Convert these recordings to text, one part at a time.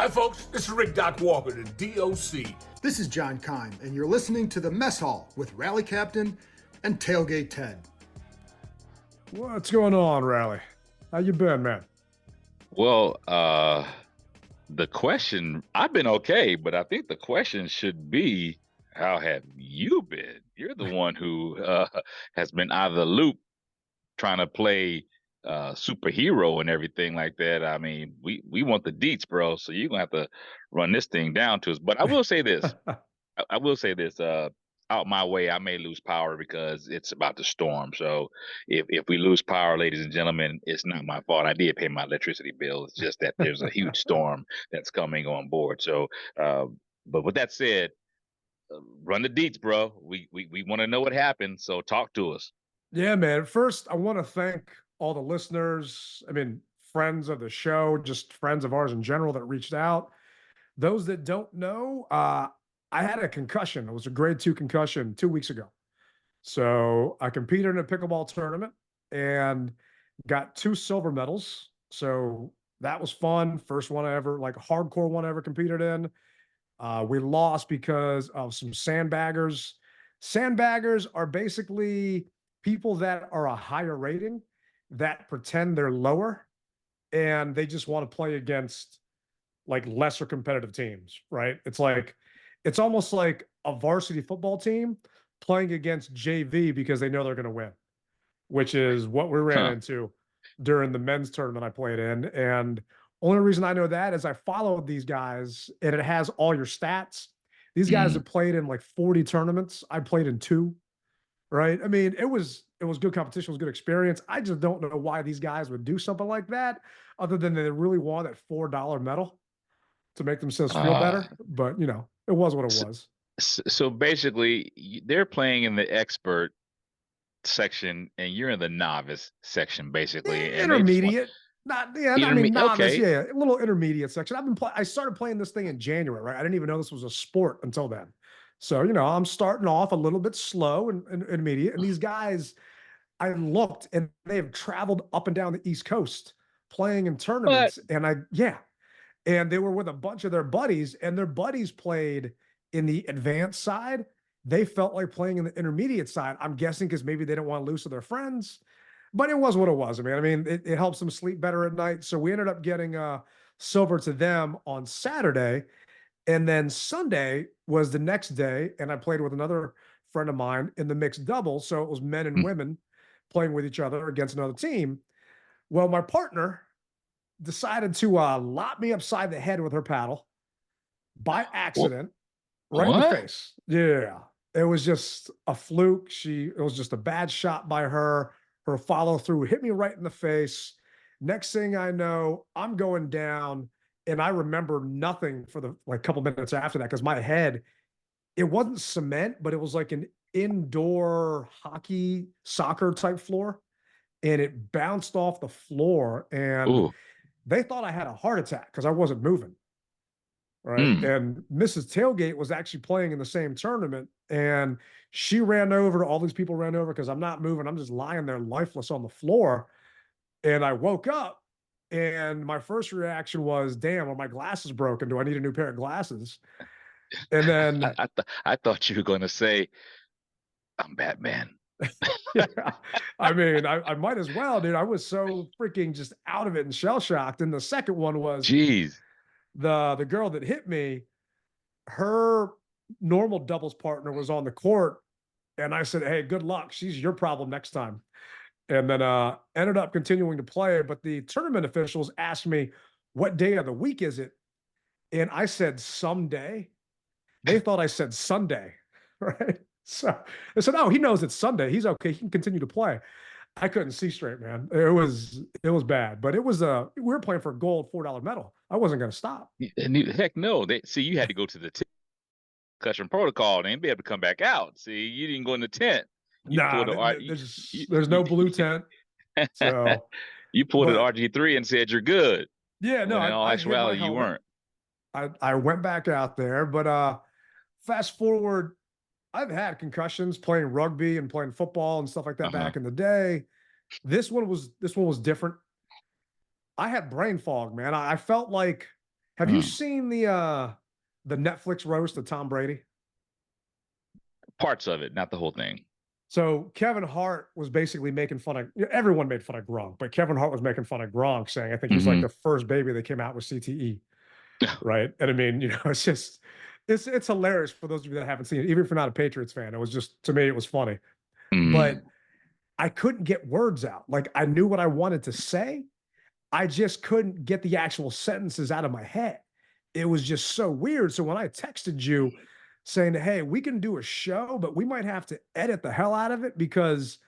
Hi, folks. This is Rick Doc Walker, the DOC. This is John Kime, and you're listening to the Mess Hall with Rally Captain and Tailgate Ted. What's going on, Rally? How you been, man? Well, the question, I've been okay, but I think the question should be, how have you been? You're the one who has been out of the loop trying to play superhero and everything like that. I mean, we want the deets, bro. So you're gonna have to run this thing down to us. But I will say this. I will say this. Out my way, I may lose power because it's about to storm. So if we lose power, ladies and gentlemen, it's not my fault. I did pay my electricity bill. It's just that there's a huge storm that's coming on board. So, but with that said, run the deets, bro. We want to know what happened. So talk to us. Yeah, man. First, I want to thank all the listeners. I mean, friends of the show, just friends of ours in general that reached out. Those that don't know, I had a concussion. It was a grade 2 concussion 2 weeks ago. So I competed in a pickleball tournament and got 2 silver medals. So that was fun. First one I ever, like hardcore one I ever competed in. We lost because of some sandbaggers. Sandbaggers are basically people that are a higher rating that pretend they're lower and they just want to play against like lesser competitive teams, right? It's almost like a varsity football team playing against JV because they know they're going to win, which is what we ran into during the men's tournament I played in. And only reason I know that is I followed these guys and it has all your stats. These guys have played in like 40 tournaments. I played in 2, right? I mean, it was good competition, it was good experience. I just don't know why these guys would do something like that other than they really want that $4 medal to make themselves feel better. But, you know, it was what it was. So basically, they're playing in the expert section and you're in the novice section, basically. And intermediate. I mean, novice, okay. yeah, a little intermediate section. I started playing this thing in January, right? I didn't even know this was a sport until then. So, you know, I'm starting off a little bit slow and intermediate. And these guys, I looked and they have traveled up and down the East Coast playing in tournaments. And they were with a bunch of their buddies, and their buddies played in the advanced side. They felt like playing in the intermediate side. I'm guessing because maybe they didn't want to lose to their friends, but it was what it was. I mean, it helps them sleep better at night. So we ended up getting silver to them on Saturday. And then Sunday was the next day. And I played with another friend of mine in the mixed double. So it was men and women playing with each other against another team. Well, my partner decided to lop me upside the head with her paddle by accident, right in the face. Yeah. It was just a fluke. It was just a bad shot by her. Her follow through hit me right in the face. Next thing I know, I'm going down, and I remember nothing for the like couple minutes after that because my head, it wasn't cement, but it was like an indoor hockey soccer type floor, and it bounced off the floor, and they thought I had a heart attack because I wasn't moving. Right. And Mrs. Tailgate was actually playing in the same tournament, and she ran over, all these people ran over because I'm not moving. I'm just lying there lifeless on the floor. And I woke up, and my first reaction was, damn, are my glasses broken? Do I need a new pair of glasses? And then I thought you were going to say, I'm Batman. Yeah, I mean, I might as well, dude. I was so freaking just out of it and shell shocked. And the second one was, the girl that hit me, her normal doubles partner was on the court, and I said, hey, good luck. She's your problem next time. And then ended up continuing to play. But the tournament officials asked me, what day of the week is it? And I said, someday. They thought I said Sunday, right? So they said, oh, he knows it's Sunday. He's okay. He can continue to play. I couldn't see straight, man. It was bad, but it was we were playing for a gold $4 medal. I wasn't going to stop. Heck no. You had to go to the concussion protocol and be able to come back out. See, you didn't go in the tent. There's no blue tent. So you pulled an RG3 and said you're good. Yeah, no, in all actuality, you weren't. I went back out there, but fast forward, I've had concussions playing rugby and playing football and stuff like that back in the day. This one was different. I had brain fog, man. I felt like Have you seen the Netflix roast of Tom Brady? Parts of it, not the whole thing. So Kevin Hart was basically making fun of everyone made fun of Gronk, but Kevin Hart was making fun of Gronk, saying I think he's like the first baby that came out with CTE, right? And I mean, it's just it's hilarious for those of you that haven't seen it, even if you're not a Patriots fan. It was just, to me, it was funny, but I couldn't get words out. Like, I knew what I wanted to say, I just couldn't get the actual sentences out of my head. It was just so weird. So when I texted you saying, hey, we can do a show, but we might have to edit the hell out of it because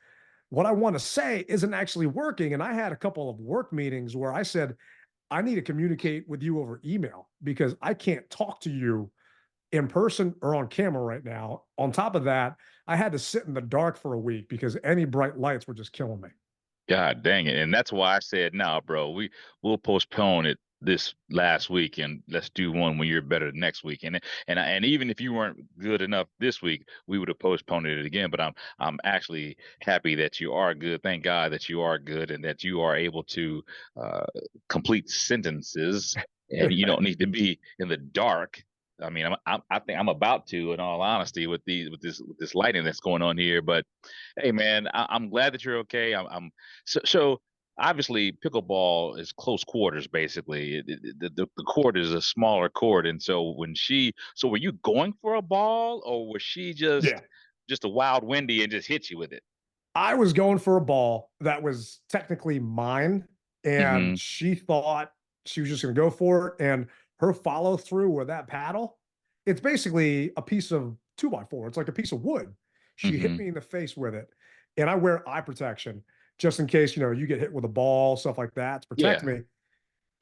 what I want to say isn't actually working. And I had a couple of work meetings where I said, I need to communicate with you over email because I can't talk to you in person or on camera right now. On top of that, I had to sit in the dark for a week because any bright lights were just killing me. God dang it. And that's why I said, no, bro, we'll postpone it this last week and let's do one when you're better next week. And even if you weren't good enough this week, we would have postponed it again. But I'm actually happy that you are good. Thank God that you are good and that you are able to complete sentences and you don't need to be in the dark. I mean, I think I'm about to, in all honesty, with this lighting that's going on here. But hey, man, I'm glad that you're okay. So obviously pickleball is close quarters. Basically, the court is a smaller court, and so were you going for a ball, or was she Yeah. just a wild windy and just hit you with it? I was going for a ball that was technically mine, and she thought she was just going to go for it. And her follow through with that paddle, it's basically a piece of 2x4. It's like a piece of wood. She hit me in the face with it, and I wear eye protection just in case you get hit with a ball, stuff like that to protect me.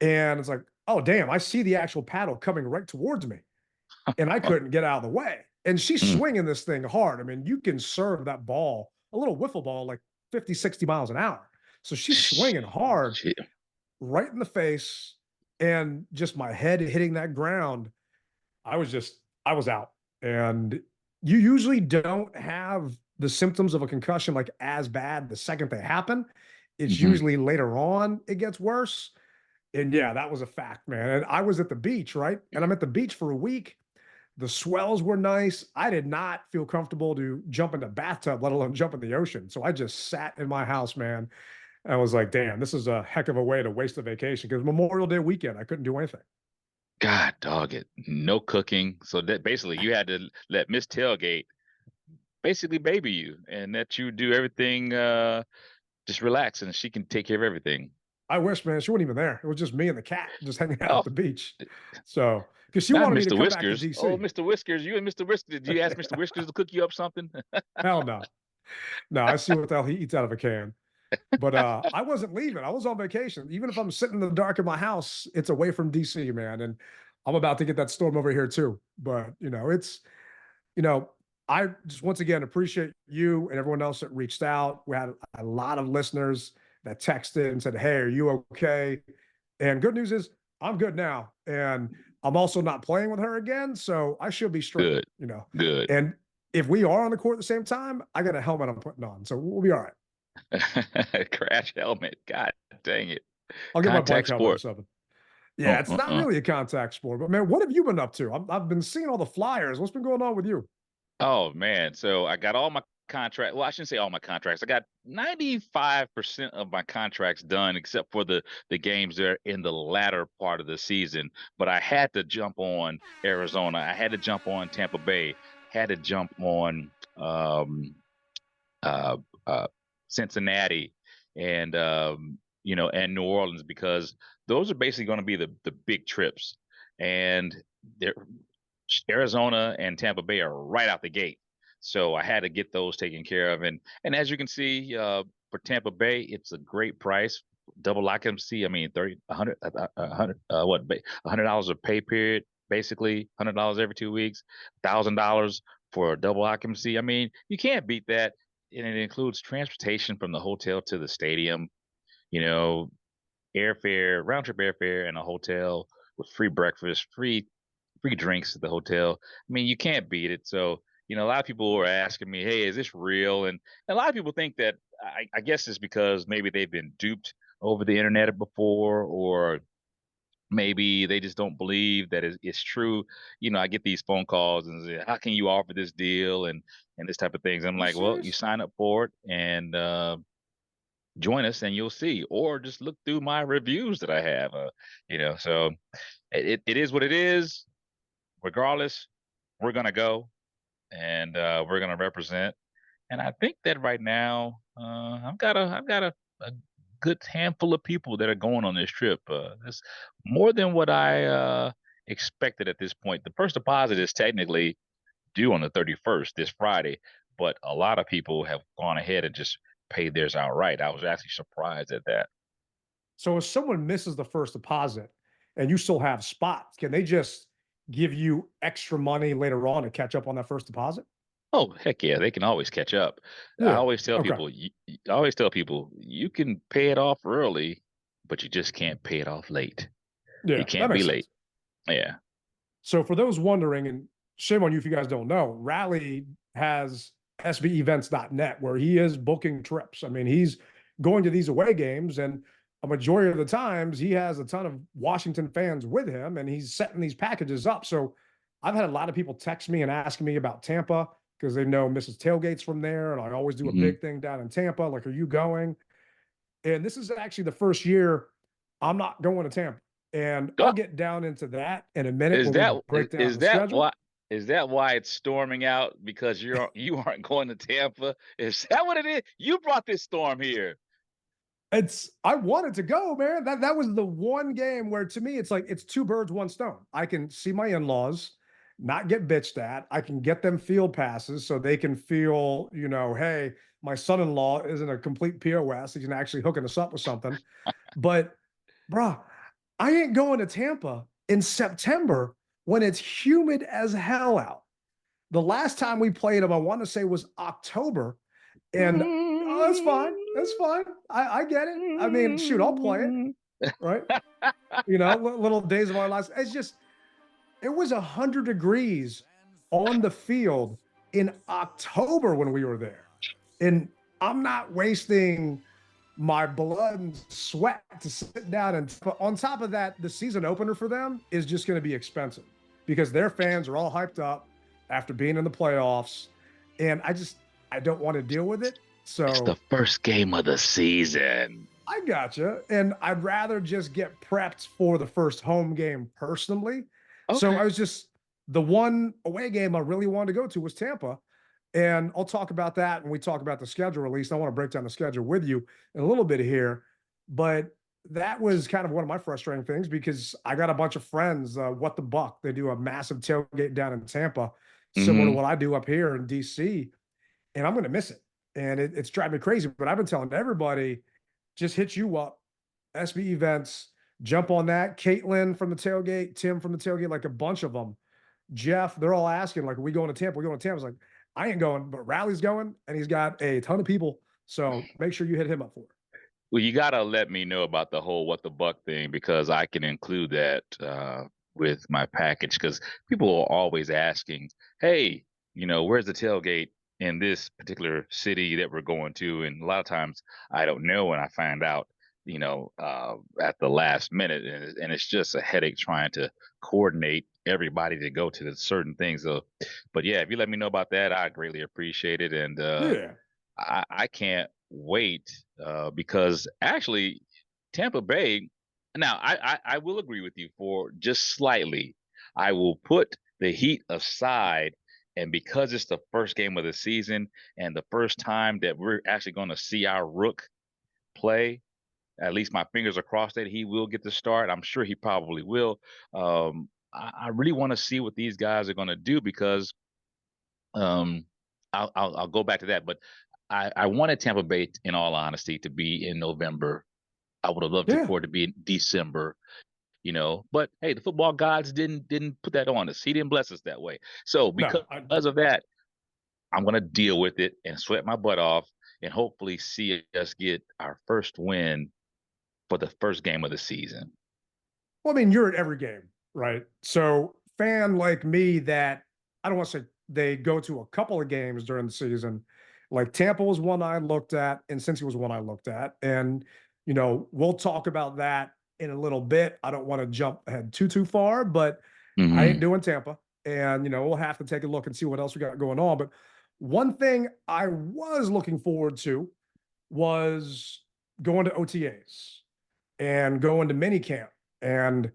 And it's like, oh damn, I see the actual paddle coming right towards me, and I couldn't get out of the way. And she's swinging this thing hard. I mean, you can serve that ball, a little wiffle ball, like 50, 60 miles an hour. So she's swinging hard right in the face, and just my head hitting that ground. I was out. And you usually don't have the symptoms of a concussion like as bad the second they happen. It's usually later on it gets worse. And yeah, that was a fact, man. And I was at the beach, right? And I'm at the beach for a week. The swells were nice. I did not feel comfortable to jump in the bathtub, let alone jump in the ocean. So I just sat in my house, man. And I was like, damn, this is a heck of a way to waste a vacation because Memorial Day weekend, I couldn't do anything. God dog it. No cooking. So that basically you had to let Miss Tailgate basically baby you and let you do everything, just relax and she can take care of everything. I wish, man, she wasn't even there. It was just me and the cat just hanging out Oh, at the beach. So, because she not wanted me to Mr. come back to Whiskers. DC. Oh, Mr. Whiskers. You and Mr. Whiskers. Did you ask Mr. Whiskers to cook you up something? Hell no. No, I see what the hell he eats out of a can. But I wasn't leaving. I was on vacation. Even if I'm sitting in the dark in my house, it's away from DC, man. And I'm about to get that storm over here too. But you know, I just once again appreciate you and everyone else that reached out. We had a lot of listeners that texted and said, hey, are you okay? And good news is I'm good now. And I'm also not playing with her again. So I should be straight, Good. Good. And if we are on the court at the same time, I got a helmet I'm putting on. So we'll be all right. Crash helmet. God dang it. I'll get my bike Contact helmet or sport. something. Yeah, it's not really a contact sport, but man, what have you been up to? I've been seeing all the flyers. What's been going on with you? Oh man. So I got all my contract. Well, I shouldn't say all my contracts. I got 95% of my contracts done except for the games that are in the latter part of the season. But I had to jump on Arizona. I had to jump on Tampa Bay. Had to jump on uh, uh, Cincinnati and and New Orleans because those are basically going to be the big trips. And they're Arizona and Tampa Bay are right out the gate. So I had to get those taken care of. And as you can see, for Tampa Bay, it's a great price. Double occupancy. I mean, 30, 100, 100, $100 a pay period, basically $100 every 2 weeks, $1,000 for a double occupancy. I mean, you can't beat that. And it includes transportation from the hotel to the stadium, you know, airfare, round trip airfare, and a hotel with free breakfast, free drinks at the hotel. I mean, you can't beat it. So, a lot of people were asking me, hey, is this real? And a lot of people think that I guess it's because maybe they've been duped over the internet before, or maybe they just don't believe that it's true. I get these phone calls and say, how can you offer this deal and this type of things. I'm You like, well, you serious? sign up for it and join us and you'll see, or just look through my reviews that I have. So it is what it is. Regardless, we're gonna go and we're gonna represent. And I think that right now, I've got a good handful of people that are going on this trip. That's more than what I expected at this point. The first deposit is technically due on the 31st, this Friday, but a lot of people have gone ahead and just paid theirs outright. I was actually surprised at that. So if someone misses the first deposit and you still have spots, can they just give you extra money later on to catch up on that first deposit? Oh, heck yeah, they can always catch up. I Yeah. always tell Okay. people, I always tell people, you can pay it off early, but you just can't pay it off late. You Yeah, that can't be makes late. sense. Yeah. So for those wondering, and shame on you if you guys don't know, Rally has sbevents.net where he is booking trips. I mean, he's going to these away games, and a majority of the times he has a ton of Washington fans with him, and he's setting these packages up. So I've had a lot of people text me and ask me about Tampa because they know Mrs. Tailgate's from there, and I always do a hmm big thing down in Tampa. Like, are you going? And this is actually the first year I'm not going to Tampa. And I'll get down into that in a minute Is when we that break down is the that schedule. why is that why it's storming out because you aren't going to Tampa? Is that what it is? You brought this storm here. I wanted to go, man. That was the one game where to me it's like it's two birds, one stone. I can see my in-laws, not get bitched at. I can get them field passes so they can feel, hey, my son-in-law isn't a complete POS. He's actually hooking us up with something. But bruh, I ain't going to Tampa in September when it's humid as hell out. The last time we played them, I want to say was October. And that's fine. That's fine. I get it. I mean, shoot, I'll play it. Right. Little days of our lives. It was 100 degrees on the field in October when we were there. And I'm not wasting my blood and sweat to sit down. And on top of that, the season opener for them is just going to be expensive because their fans are all hyped up after being in the playoffs. And I don't want to deal with it. It's the So first game of the season. I gotcha. And I'd rather just get prepped for the first home game personally. So Okay. I was the one away game I really wanted to go to was Tampa. And I'll talk about that when we talk about the schedule release. I want to break down the schedule with you in a little bit here. But that was kind of one of my frustrating things because I got a bunch of friends, What the Buck. They do a massive tailgate down in Tampa, similar to hmm what I do up here in DC. And I'm going to miss it. And it's driving me crazy. But I've been telling everybody, just hit you up, SB events, jump on that. Caitlin from the tailgate, Tim from the tailgate, like a bunch of them. Jeff, they're all asking, like, are we going to Tampa? We're going to Tampa. It's like, I ain't going, but Rally's going, and he's got a ton of people. So make sure you hit him up for it. Well, you gotta let me know about the whole what the buck thing because I can include that with my package. Because people are always asking, "Hey, where's the tailgate in this particular city that we're going to?" And a lot of times I don't know, when I find out, at the last minute, and it's just a headache trying to coordinate everybody to go to the certain things. So, but yeah, if you let me know about that, I greatly appreciate it, and Yeah. I can't wait because actually Tampa Bay. Now I will agree with you for just slightly. I will put the Heat aside, and because it's the first game of the season and the first time that we're actually going to see our rook play. At least my fingers are crossed that he will get the start. I'm sure he probably will. I really want to see what these guys are going to do because um, I'll go back to that. But I wanted Tampa Bay, in all honesty, to be in November. I would have loved it Yeah. for it to be in December, But hey, the football gods didn't put that on us. He didn't bless us that way. So No. because of that, I'm gonna deal with it and sweat my butt off and hopefully see us get our first win for the first game of the season. Well, I mean, you're at every game, right? So, fan like me that I don't want to say they go to a couple of games during the season. Like Tampa was one I looked at, and Cincy was one I looked at, and we'll talk about that in a little bit. I don't want to jump ahead too far, but I ain't Mm-hmm. doing Tampa. And, we'll have to take a look and see what else we got going on. But one thing I was looking forward to was going to OTAs and going to minicamp. And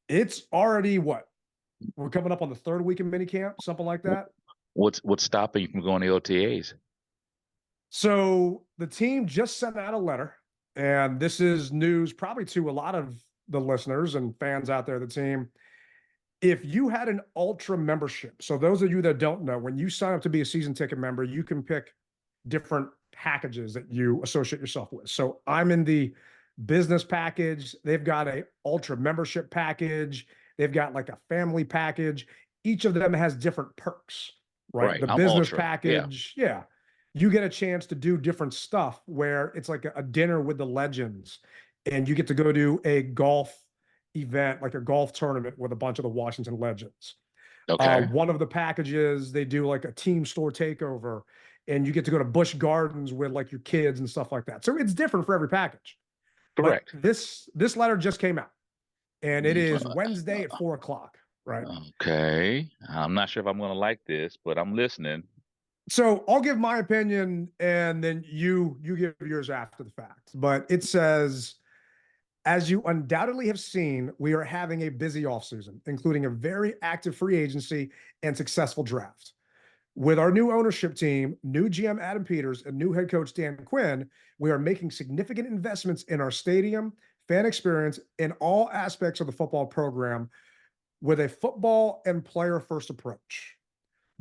it's already what? We're coming up on the third week of minicamp, something like that. What's stopping you from going to OTAs? So the team just sent out a letter, and this is news probably to a lot of the listeners and fans out there of the team. If you had an ultra membership, so those of you that don't know, when you sign up to be a season ticket member, you can pick different packages that you associate yourself with. So I'm in the business package. They've got a ultra membership package. They've got like a family package. Each of them has different perks, right? Right. The I'm business ultra. package, yeah. You get a chance to do different stuff where it's like a dinner with the legends, and you get to go to a golf event, like a golf tournament with a bunch of the Washington legends. Okay. One of the packages, they do like a team store takeover, and you get to go to Busch Gardens with like your kids and stuff like that. So it's different for every package. But Correct. this letter just came out, and it is Uh, Wednesday at 4 o'clock, right? Okay. I'm not sure if I'm going to like this, but I'm listening. So I'll give my opinion, and then you give yours after the fact. But it says, as you undoubtedly have seen, we are having a busy offseason, including a very active free agency and successful draft. With our new ownership team, new GM Adam Peters, and new head coach Dan Quinn, we are making significant investments in our stadium, fan experience, in all aspects of the football program with a football and player first approach.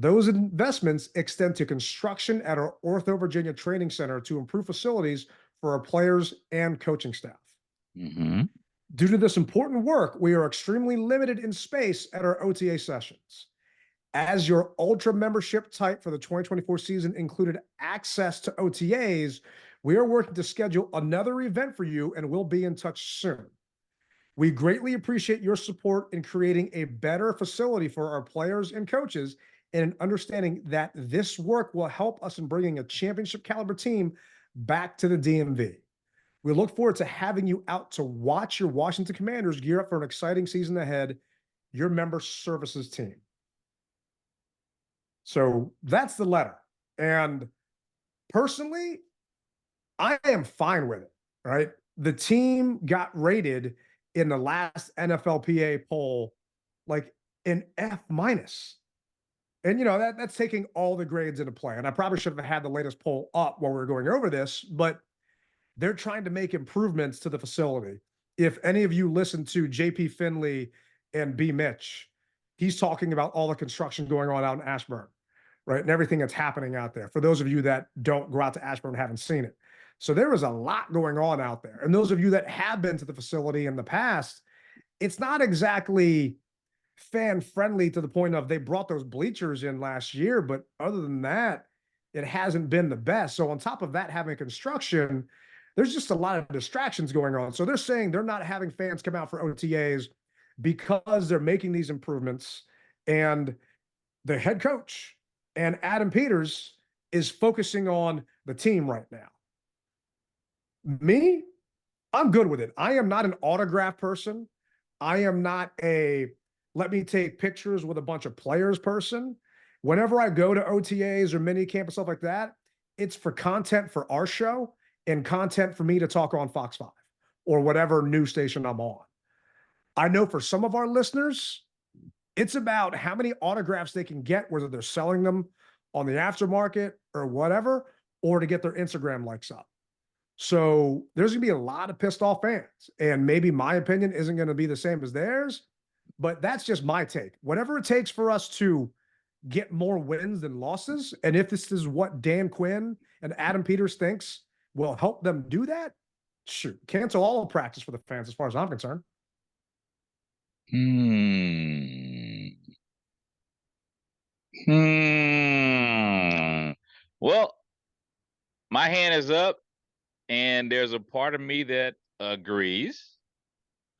Those investments extend to construction at our Ortho, Virginia training center to improve facilities for our players and coaching staff. Mm-hmm. Due to this important work, we are extremely limited in space at our OTA sessions. As your ultra membership type for the 2024 season included access to OTAs, we are working to schedule another event for you, and we'll be in touch soon. We greatly appreciate your support in creating a better facility for our players and coaches, and understanding that this work will help us in bringing a championship caliber team back to the DMV. We look forward to having you out to watch your Washington Commanders gear up for an exciting season ahead. Your member services team. So that's the letter. And personally, I am fine with it, right? The team got rated in the last NFLPA poll like an F minus. And that's taking all the grades into play. And I probably should have had the latest poll up while we were going over this, but they're trying to make improvements to the facility. If any of you listen to JP Finley and B Mitch, he's talking about all the construction going on out in Ashburn, right? And everything that's happening out there. For those of you that don't go out to Ashburn and haven't seen it. So there is a lot going on out there. And those of you that have been to the facility in the past, it's not exactly fan friendly to the point of they brought those bleachers in last year, but other than that, it hasn't been the best. So on top of that, having construction, there's just a lot of distractions going on. So they're saying they're not having fans come out for OTAs because they're making these improvements. And the head coach and Adam Peters is focusing on the team right now. Me, I'm good with it. I am not an autograph person. I am not a let me take pictures with a bunch of players person. Whenever I go to OTAs or mini camp and stuff like that, it's for content for our show and content for me to talk on Fox 5 or whatever news station I'm on. I know for some of our listeners, it's about how many autographs they can get, whether they're selling them on the aftermarket or whatever, or to get their Instagram likes up. So there's going to be a lot of pissed off fans. And maybe my opinion isn't going to be the same as theirs, but that's just my take. Whatever it takes for us to get more wins than losses, and if this is what Dan Quinn and Adam Peters thinks will help them do that, shoot, cancel all of practice for the fans as far as I'm concerned. Well, my hand is up, and there's a part of me that agrees,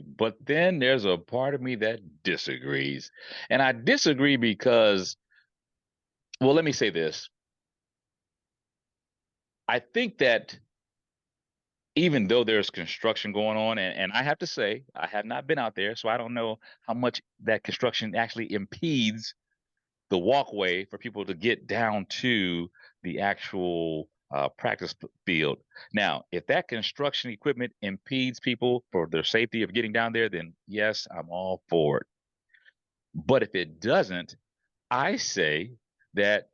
but then there's a part of me that disagrees. And I disagree because, well, let me say this. I think that even though there's construction going on, and I have to say, I have not been out there, so I don't know how much that construction actually impedes the walkway for people to get down to the actual practice field. Now, if that construction equipment impedes people for their safety of getting down there, then yes, I'm all for it. But if it doesn't, I say that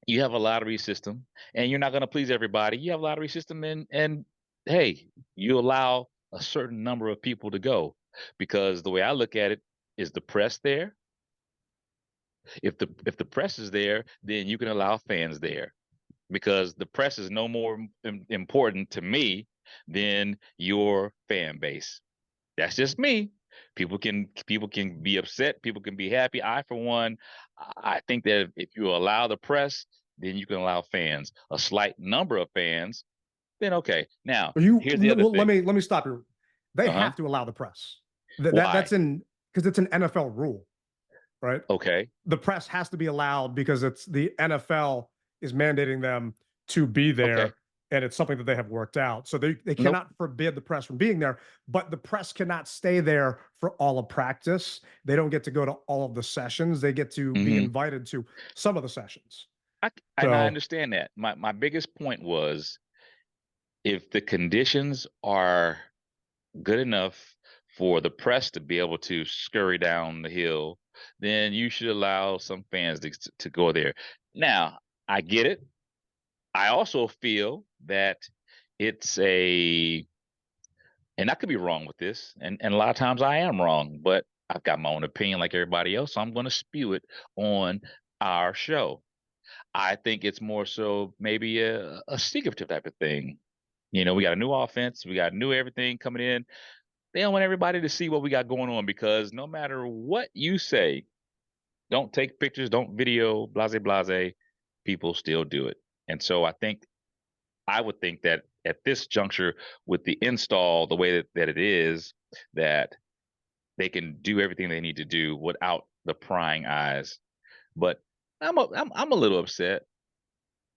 you have a lottery system and you're not going to please everybody. You have a lottery system and hey, you allow a certain number of people to go, because the way I look at it is the press there. If the press is there, then you can allow fans there, because the press is no more important to me than your fan base. That's just me. People can be upset. People can be happy. I, for one, I think that if you allow the press, then you can allow fans. A slight number of fans, then okay. Now, here's the other let thing. me stop you. They Uh huh. have to allow the press. Why? That's in because it's an NFL rule, right? Okay. The press has to be allowed because it's the NFL is mandating them to be Okay. there, and it's something that they have worked out. So they Nope. cannot forbid the press from being there, but the press cannot stay there for all of practice. They don't get to go to all of the sessions. They get to be Hmm. invited to some of the sessions. And I So understand that. My biggest point was, if the conditions are good enough for the press to be able to scurry down the hill, then you should allow some fans to go there. Now, I get it. I also feel that it's a, and I could be wrong with this, and a lot of times I am wrong, but I've got my own opinion like everybody else, so I'm going to spew it on our show. I think it's more so maybe a secretive type of thing. We got a new offense, we got new everything coming in. They don't want everybody to see what we got going on, because no matter what you say, don't take pictures, don't video, blase blase, people still do it. And so I would think that at this juncture, with the install the way that it is, that they can do everything they need to do without the prying eyes. But I'm a little upset.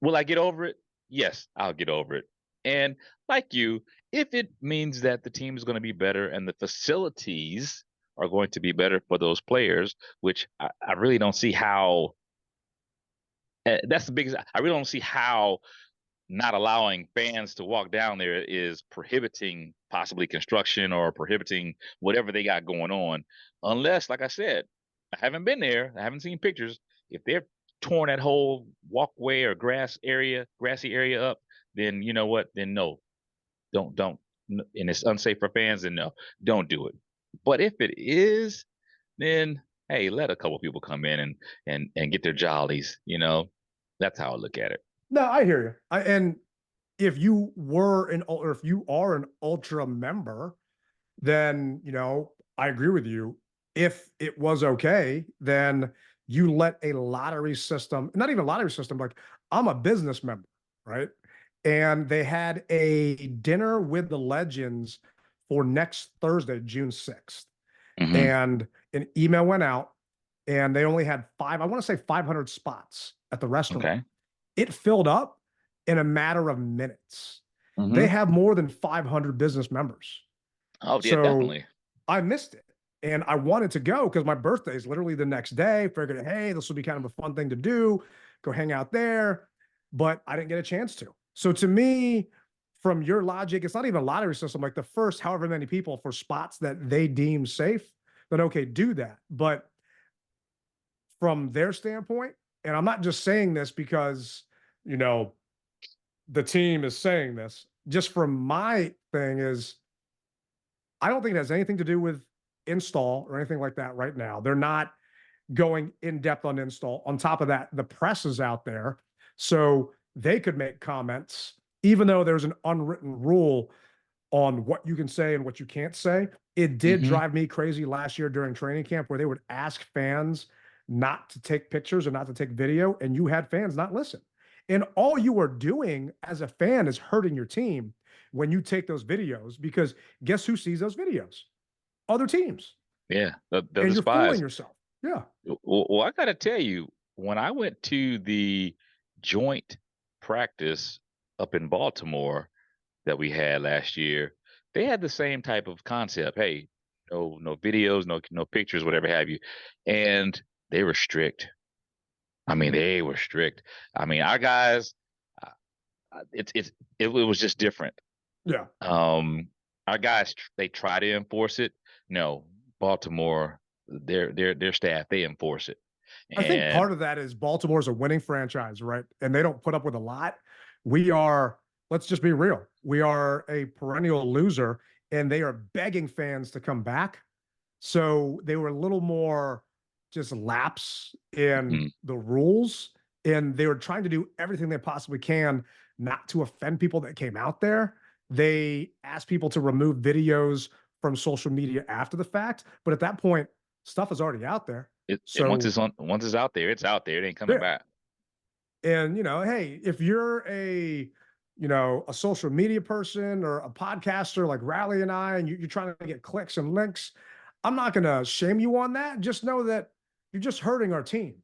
Will I get over it? Yes, I'll get over it. And like you, if it means that the team is going to be better and the facilities are going to be better for those players, which I really don't see how. That's the biggest. I really don't see how not allowing fans to walk down there is prohibiting possibly construction or prohibiting whatever they got going on. Unless, like I said, I haven't been there. I haven't seen pictures. If they're torn that whole walkway or grassy area up, then you know what? Then no, don't. And it's unsafe for fans, then no, don't do it. But if it is, then hey, let a couple people come in and get their jollies. That's how I look at it. no, I hear you. And if you were or if you are an ultra member, then I agree with you. If it was okay, then you let a lottery system, not even a lottery system, like I'm a business member, right? And they had a dinner with the legends for next Thursday, June 6th. Hmm. And an email went out, and they only had I want to say 500 spots at the restaurant. Okay. It filled up in a matter of minutes. They Hmm. have more than 500 business members. Oh yeah, So definitely. I missed it. And I wanted to go because my birthday is literally the next day. Figured, hey, this will be kind of a fun thing to do, go hang out there. But I didn't get a chance to. So to me, from your logic, it's not even a lottery system. Like the first however many people for spots that they deem safe, then okay, do that. But from their standpoint, and I'm not just saying this because, you know, the team is saying this, just from my thing is, I don't think it has anything to do with install or anything like that right now. They're not going in depth on install. On top of that, the press is out there. So they could make comments, even though there's an unwritten rule on what you can say and what you can't say. It did Hmm. drive me crazy last year during training camp where they would ask fans not to take pictures or not to take video, and you had fans not listen. And all you are doing as a fan is hurting your team when you take those videos, because guess who sees those videos? Other teams. Yeah, the And you're fooling despise. yourself. Yeah. Well, I got to tell you, when I went to the joint practice up in Baltimore, that we had last year, they had the same type of concept. Hey, no videos, no pictures, whatever have you. And they were strict. I mean, they were strict. I mean, our guys, it was just different. Yeah. Our guys, they try to enforce it. No, Baltimore, their staff, they enforce it. I think And part of that is Baltimore's a winning franchise, right? And they don't put up with a lot. We are, let's just be real. We are a perennial loser, and they are begging fans to come back. So they were a little more just lapse in mhm, the rules, and they were trying to do everything they possibly can not to offend people that came out there. They asked people to remove videos from social media after the fact, but at that point, stuff is already out there. once So it's out there, it's out there. It ain't coming yeah. back. And hey, if you're a social media person or a podcaster like Rally and I, and you're trying to get clicks and links, I'm not going to shame you on that. Just know that you're just hurting our team,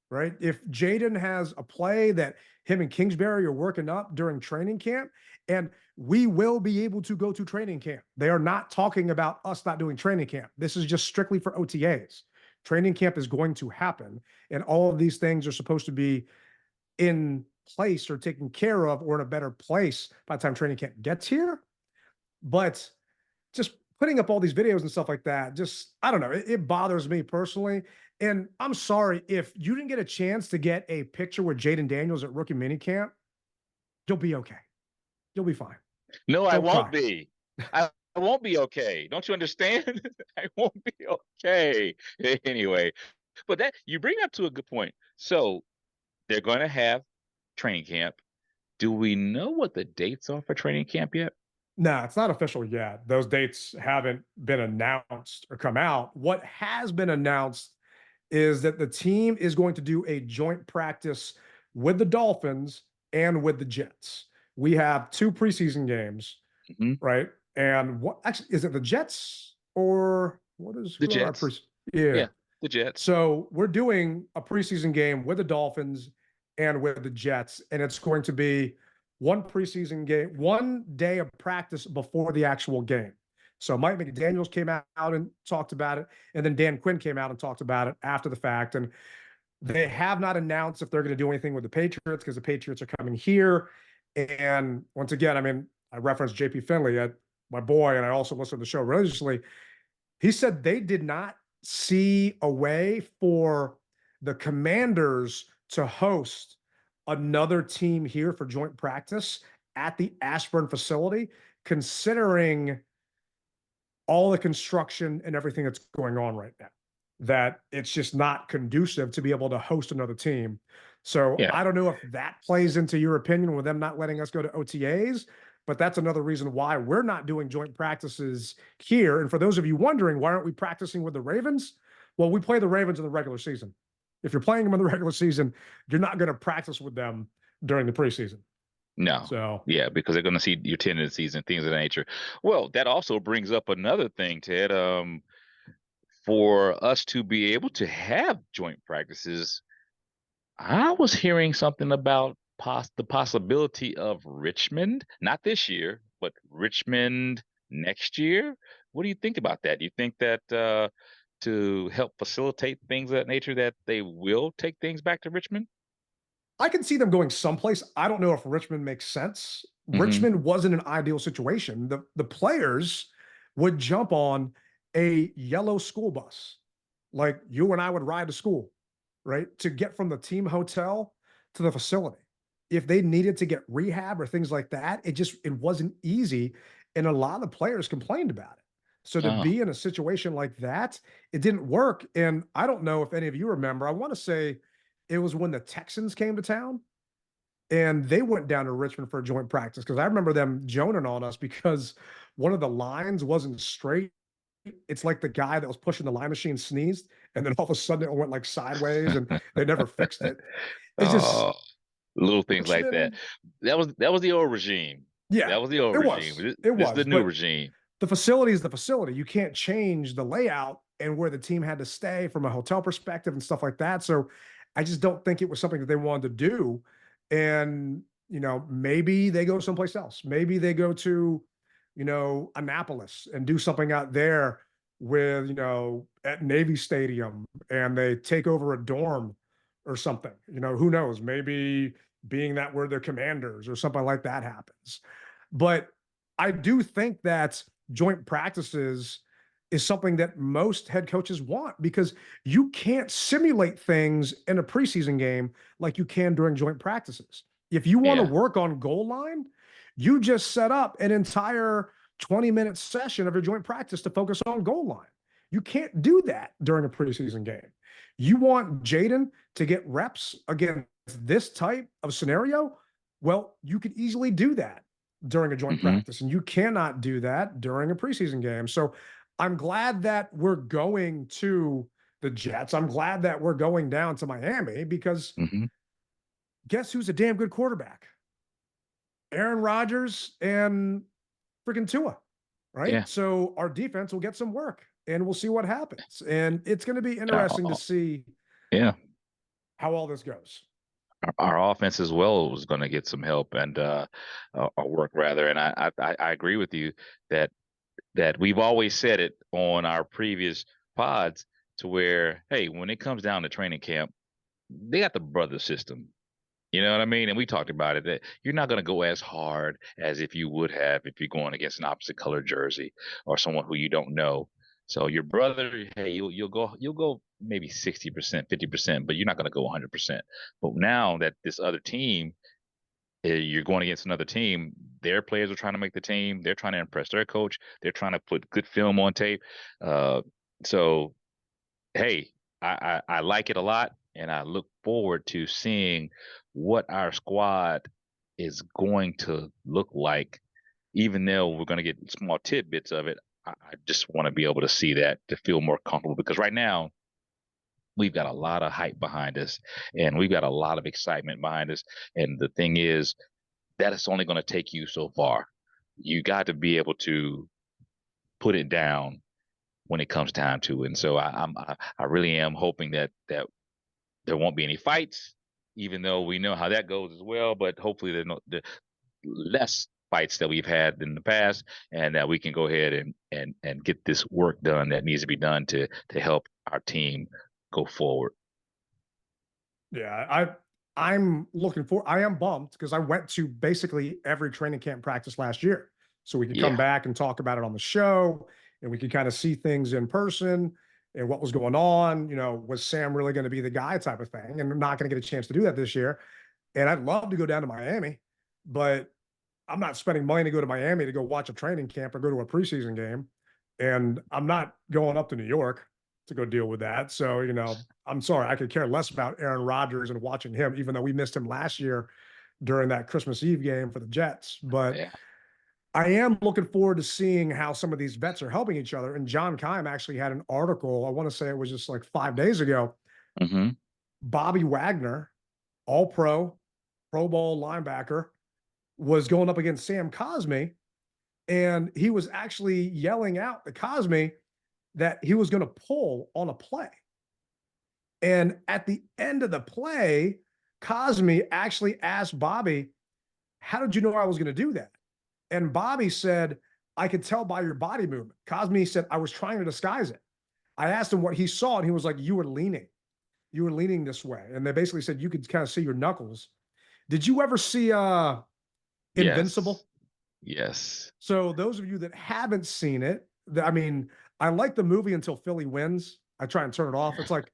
right? If Jaden has a play that him and Kingsbury are working up during training camp, and we will be able to go to training camp. They are not talking about us not doing training camp. This is just strictly for OTAs. Training camp is going to happen, and all of these things are supposed to be in place or taken care of or in a better place by the time training camp gets here. But just putting up all these videos and stuff like that, just, I don't know, it bothers me personally. And I'm sorry if you didn't get a chance to get a picture with Jaden Daniels at rookie minicamp. You'll be okay. You'll be fine. No, I Don't won't cry. be. I won't be okay. Don't you understand? I won't be okay. Anyway, but that you bring up to a good point. So they're going to have training camp. Do we know what the dates are for training camp yet? No, it's not official yet. Those dates haven't been announced or come out. What has been announced is that the team is going to do a joint practice with the Dolphins and with the Jets. We have 2 preseason games, Hmm. right? And what actually is it, the Jets or what is The who are our Jets. Yeah. Yeah, the Jets. So we're doing a preseason game with the Dolphins and with the Jets, and it's going to be one preseason game, one day of practice before the actual game. So Mike McDaniels came out and talked about it, and then Dan Quinn came out and talked about it after the fact. And they have not announced if they're going to do anything with the Patriots because the Patriots are coming here. And once again, I mean, I referenced JP Finley, my boy, and I also listen to the show religiously. He said they did not see a way for the Commanders to host another team here for joint practice at the Ashburn facility, considering all the construction and everything that's going on right now, that it's just not conducive to be able to host another team. So Yeah. I don't know if that plays into your opinion with them not letting us go to OTAs, but that's another reason why we're not doing joint practices here. And for those of you wondering, why aren't we practicing with the Ravens? Well, we play the Ravens in the regular season. If you're playing them in the regular season, you're not going to practice with them during the preseason. No. So Yeah, because they're going to see your tendencies and things of that nature. Well, that also brings up another thing, Ted. For us to be able to have joint practices, I was hearing something about the possibility of Richmond, not this year, but Richmond next year. What do you think about that? Do you think that to help facilitate things of that nature, that they will take things back to Richmond? I can see them going someplace. I don't know if Richmond makes sense. Hmm. Richmond wasn't an ideal situation. The players would jump on a yellow school bus, like you and I would ride to school, right? To get from the team hotel to the facility. If they needed to get rehab or things like that, it wasn't easy. And a lot of players complained about it. So to Oh, be in a situation like that, it didn't work. And I don't know if any of you remember, I want to say it was when the Texans came to town and they went down to Richmond for a joint practice because I remember them joning on us because one of the lines wasn't straight. It's like the guy that was pushing the line machine sneezed, and then all of a sudden it went like sideways, and they never fixed it. It's just oh, little things like that. Richmond. That was the old regime. Yeah, That was the old it regime. was. It This is the was. new But regime. the facility is the facility. You can't change the layout and where the team had to stay from a hotel perspective and stuff like that. So I just don't think it was something that they wanted to do. And maybe they go someplace else. Maybe they go to, Annapolis and do something out there with, at Navy Stadium, and they take over a dorm or something. Who knows? Maybe being that we're their commanders or something like that happens. But I do think that joint practices is something that most head coaches want, because you can't simulate things in a preseason game like you can during joint practices. If you want to Yeah. work on goal line, you just set up an entire 20-minute session of your joint practice to focus on goal line. You can't do that during a preseason game. You want Jaden to get reps against this type of scenario? Well, you could easily do that during a joint practice, and you cannot do that during a preseason game. So I'm glad that we're going to the Jets. I'm glad that we're going down to Miami, because guess who's a damn good quarterback? Aaron Rodgers and freaking Tua, right? Yeah. So our defense will get some work, and we'll see what happens. And it's going to be interesting to see how all this goes. Our offense as well was going to get some help and or work rather. And I agree with you that we've always said it on our previous pods, to where, hey, when it comes down to training camp, they got the brother system. You know what I mean? And we talked about it, that you're not going to go as hard as if you would have if you're going against an opposite color jersey or someone who you don't know. So your brother, hey, you'll go maybe 60%, 50%, but you're not going to go 100%. But now that this other team, you're going against another team, their players are trying to make the team. They're trying to impress their coach. They're trying to put good film on tape. So, hey, I like it a lot, and I look forward to seeing what our squad is going to look like. Even though we're going to get small tidbits of it, I just want to be able to see that, to feel more comfortable, because right now we've got a lot of hype behind us, and we've got a lot of excitement behind us. And the thing is, that is only going to take you so far. You got to be able to put it down when it comes time to. And so I really am hoping that there won't be any fights, even though we know how that goes as well. But hopefully there's less fights that we've had in the past, and that we can go ahead and get this work done that needs to be done to help our team go forward. Yeah, I'm looking for. I am bummed, because I went to basically every training camp practice last year, so we could come back and talk about it on the show, and we could kind of see things in person and what was going on. Was Sam really going to be the guy, type of thing? And I'm not going to get a chance to do that this year. And I'd love to go down to Miami, but I'm not spending money to go to Miami to go watch a training camp or go to a preseason game. And I'm not going up to New York to go deal with that. So, I'm sorry, I could care less about Aaron Rodgers and watching him, even though we missed him last year during that Christmas Eve game for the Jets. But I am looking forward to seeing how some of these vets are helping each other. And John Keim actually had an article, I want to say it was just like 5 days ago. Bobby Wagner, all-pro, Pro Bowl linebacker, was going up against Sam Cosmi, and he was actually yelling out to Cosmi that he was going to pull on a play. And at the end of the play, Cosmi actually asked Bobby, "How did you know I was going to do that?" And Bobby said, "I could tell by your body movement." Cosmi said, "I was trying to disguise it." I asked him what he saw, and he was like, "You were leaning. You were leaning this way." And they basically said you could kind of see your knuckles. Did you ever see Invincible? Yes. So those of you that haven't seen it, I like the movie until Philly wins. I try and turn it off. It's like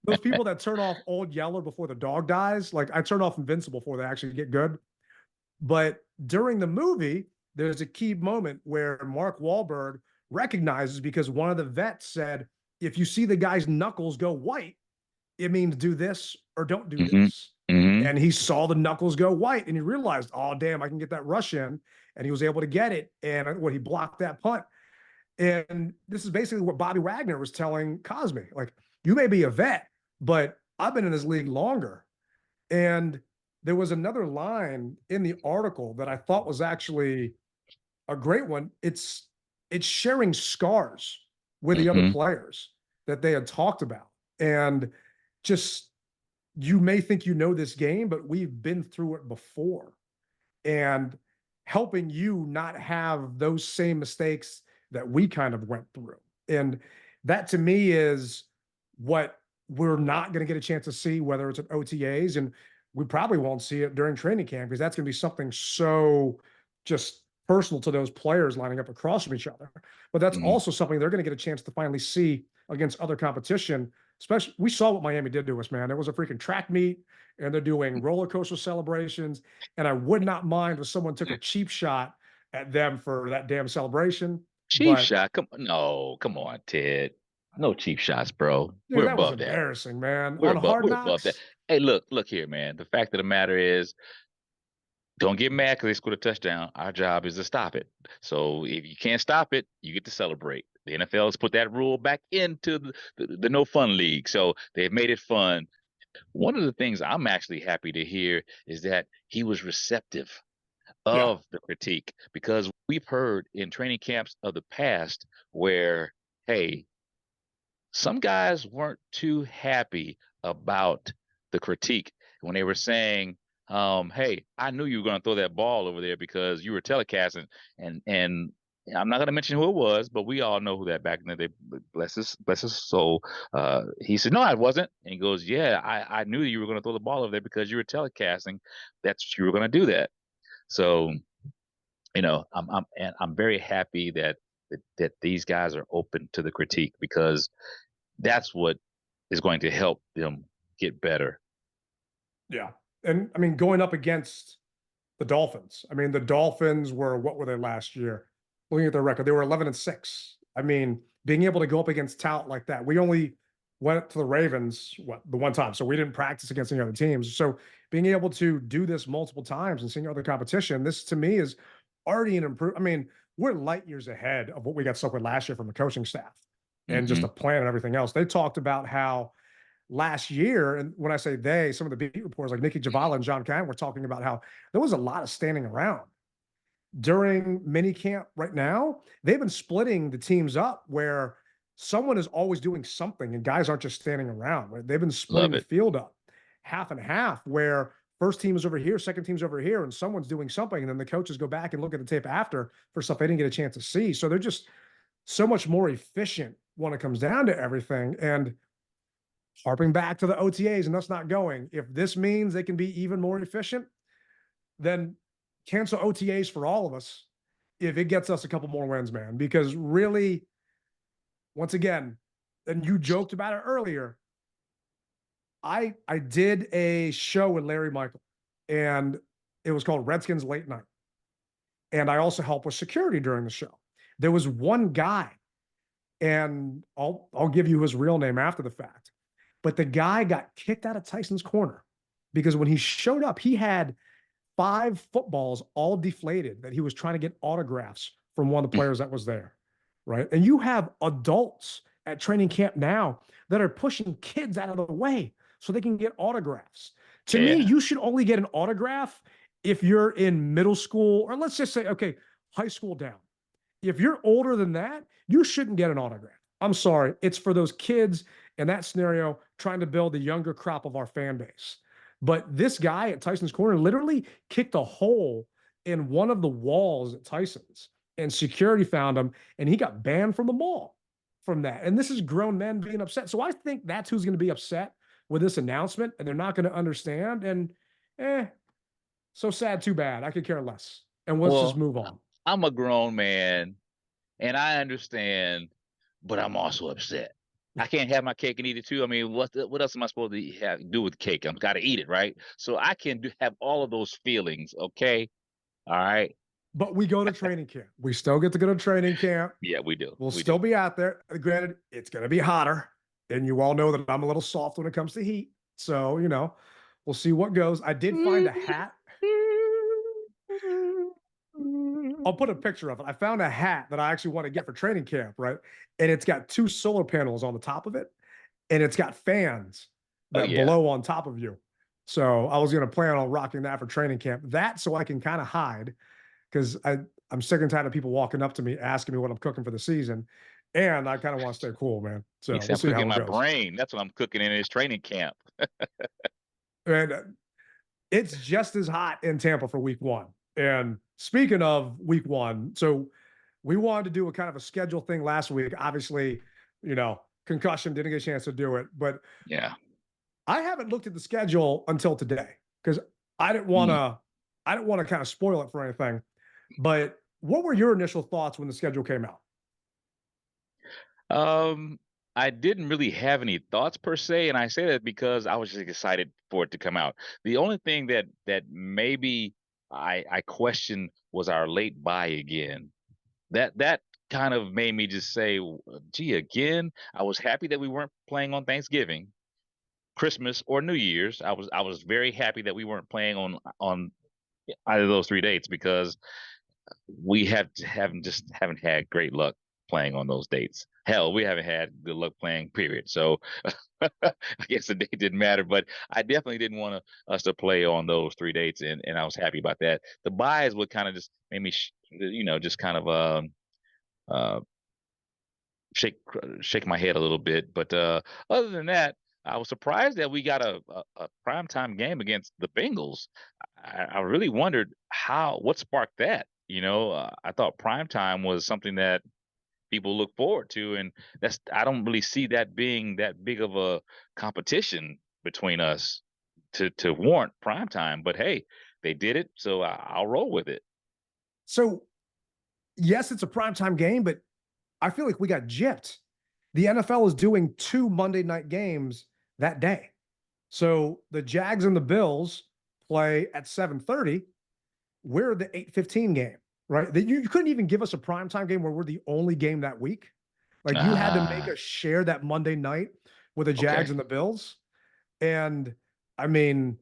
those people that turn off Old Yeller before the dog dies. Like, I turn off Invincible before they actually get good. But during the movie, there's a key moment where Mark Wahlberg recognizes, because one of the vets said, if you see the guy's knuckles go white, it means do this or don't do this. And he saw the knuckles go white, and he realized, oh, damn, I can get that rush in. And he was able to get it. And when he blocked that punt. And this is basically what Bobby Wagner was telling Cosmi. Like, you may be a vet, but I've been in this league longer. And there was another line in the article that I thought was actually a great one. It's sharing scars with the other players that they had talked about. And just, you may think you know this game, but we've been through it before. and helping you not have those same mistakes that we kind of went through. And that to me is what we're not going to get a chance to see, whether it's at OTAs, and we probably won't see it during training camp because that's going to be something so just personal to those players lining up across from each other. But that's also something they're going to get a chance to finally see against other competition. Especially, we saw what Miami did to us, man. It was a freaking track meet, and they're doing roller coaster celebrations. And I would not mind if someone took a cheap shot at them for that damn celebration. Cheap shot? Come on, Ted. No cheap shots, bro. Dude, We're that was above that. embarrassing, man. We're On Hard above that. Knocks. Hey, look here, man. The fact of the matter is, don't get mad because they scored a touchdown. Our job is to stop it. So if you can't stop it, you get to celebrate. The NFL has put that rule back into the no fun league. So they've made it fun. One of the things I'm actually happy to hear is that he was receptive of the critique, because we've heard in training camps of the past where, hey, some guys weren't too happy about the critique when they were saying, hey, I knew you were going to throw that ball over there because you were telecasting, and I'm not going to mention who it was, but we all know who that back in the day. Bless his soul. He said, "No, I wasn't." And he goes, "Yeah, I knew you were going to throw the ball over there because you were telecasting. You were going to do that." So, I'm very happy that these guys are open to the critique, because that's what is going to help them get better. Yeah. And I mean, going up against the Dolphins, I mean, the Dolphins what were they last year? Looking at their record, they were 11-6. I mean, being able to go up against talent like that, we only went to the Ravens, the one time. So we didn't practice against any other teams. So being able to do this multiple times and seeing other competition, this to me is already an improvement. I mean, we're light years ahead of what we got stuck with last year from the coaching staff and just the plan and everything else. They talked about how last year, and when I say they, some of the beat reporters like Nikki Javala and John Cannon were talking about how there was a lot of standing around during mini camp. Right now, they've been splitting the teams up where someone is always doing something and guys aren't just standing around. Right? They've been splitting the field up half and half, where first team is over here, second team's over here, and someone's doing something. And then the coaches go back and look at the tape after for stuff they didn't get a chance to see. So they're just so much more efficient when it comes down to everything. And harping back to the OTAs and us not going, if this means they can be even more efficient, then cancel OTAs for all of us if it gets us a couple more wins, man. Because really, once again, and you joked about it earlier, I did a show with Larry Michael, and it was called Redskins Late Night. And I also helped with security during the show. There was one guy, and I'll give you his real name after the fact, but the guy got kicked out of Tyson's corner because when he showed up, he had 5 footballs all deflated that he was trying to get autographs from one of the players that was there, right? And you have adults at training camp now that are pushing kids out of the way so they can get autographs. To me, you should only get an autograph if you're in middle school, or let's just say, okay, high school down. If you're older than that, you shouldn't get an autograph. I'm sorry. It's for those kids in that scenario trying to build the younger crop of our fan base. But this guy at Tyson's corner literally kicked a hole in one of the walls at Tyson's, and security found him, and he got banned from the mall from that. And this is grown men being upset. So I think that's who's going to be upset with this announcement, and they're not going to understand. And so sad, too bad. I could care less. And let's just move on. I'm a grown man, and I understand, but I'm also upset. I can't have my cake and eat it too. I mean, what else am I supposed to do with cake? I've got to eat it, right? So I can have all of those feelings, okay? All right? But we go to training camp. We still get to go to training camp. Yeah, we do. We'll still be out there. Granted, it's going to be hotter. And you all know that I'm a little soft when it comes to heat. So, we'll see what goes. I did find a hat. I'll put a picture of it. I found a hat that I actually want to get for training camp, right? And it's got 2 solar panels on the top of it, and it's got fans that blow on top of you. So I was going to plan on rocking that for training camp. That so I can kind of hide, because I'm sick and tired of people walking up to me asking me what I'm cooking for the season, and I kind of want to stay cool, man. So we'll see how it goes. Brain. That's what I'm cooking in his training camp. And it's just as hot in Tampa for week 1. And speaking of week one, so we wanted to do a kind of a schedule thing last week. Obviously, concussion, didn't get a chance to do it, but Yeah. I haven't looked at the schedule until today because I didn't want Mm. to. I didn't want to kind of spoil it for anything. But what were your initial thoughts when the schedule came out? Um, I didn't really have any thoughts per se, and I say that because I was just excited for it to come out. The only thing that maybe I questioned was our late buy again. That kind of made me just say, "Gee, again." I was happy that we weren't playing on Thanksgiving, Christmas, or New Year's. I was very happy that we weren't playing on either of those 3 dates because we haven't had great luck playing on those dates. Hell, we haven't had good luck playing, period. So I guess the date didn't matter, but I definitely didn't want us to play on those 3 dates, and I was happy about that. The buys would kind of just made me, just kind of uh, shake shake my head a little bit. But other than that, I was surprised that we got a primetime game against the Bengals. I really wondered what sparked that. I thought primetime was something that people look forward to, and I don't really see that being that big of a competition between us to warrant primetime. But hey, they did it, so I'll roll with it. So, yes, it's a primetime game, but I feel like we got gypped. The NFL is doing 2 Monday night games that day. So the Jags and the Bills play at 7:30. We're the 8:15 game, right? You couldn't even give us a primetime game where we're the only game that week. Like you had to make Ah, us share that Monday night with the Jags okay. and the Bills. And I mean,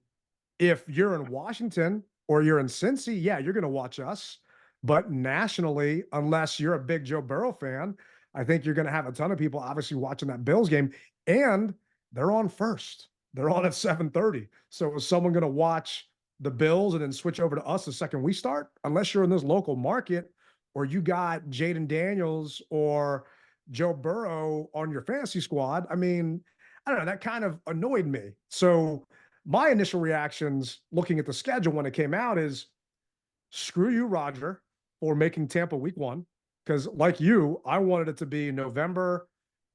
if you're in Washington or you're in Cincy, yeah, you're going to watch us. But nationally, unless you're a big Joe Burrow fan, I think you're going to have a ton of people obviously watching that Bills game, and they're on first. They're on at 7:30. So is someone going to watch the Bills and then switch over to us the second we start? Unless you're in this local market or you got Jaden Daniels or Joe Burrow on your fantasy squad. I mean, I don't know. That kind of annoyed me. So my initial reactions looking at the schedule when it came out is screw you, Roger, for making Tampa week one. Because, like you, I wanted it to be November,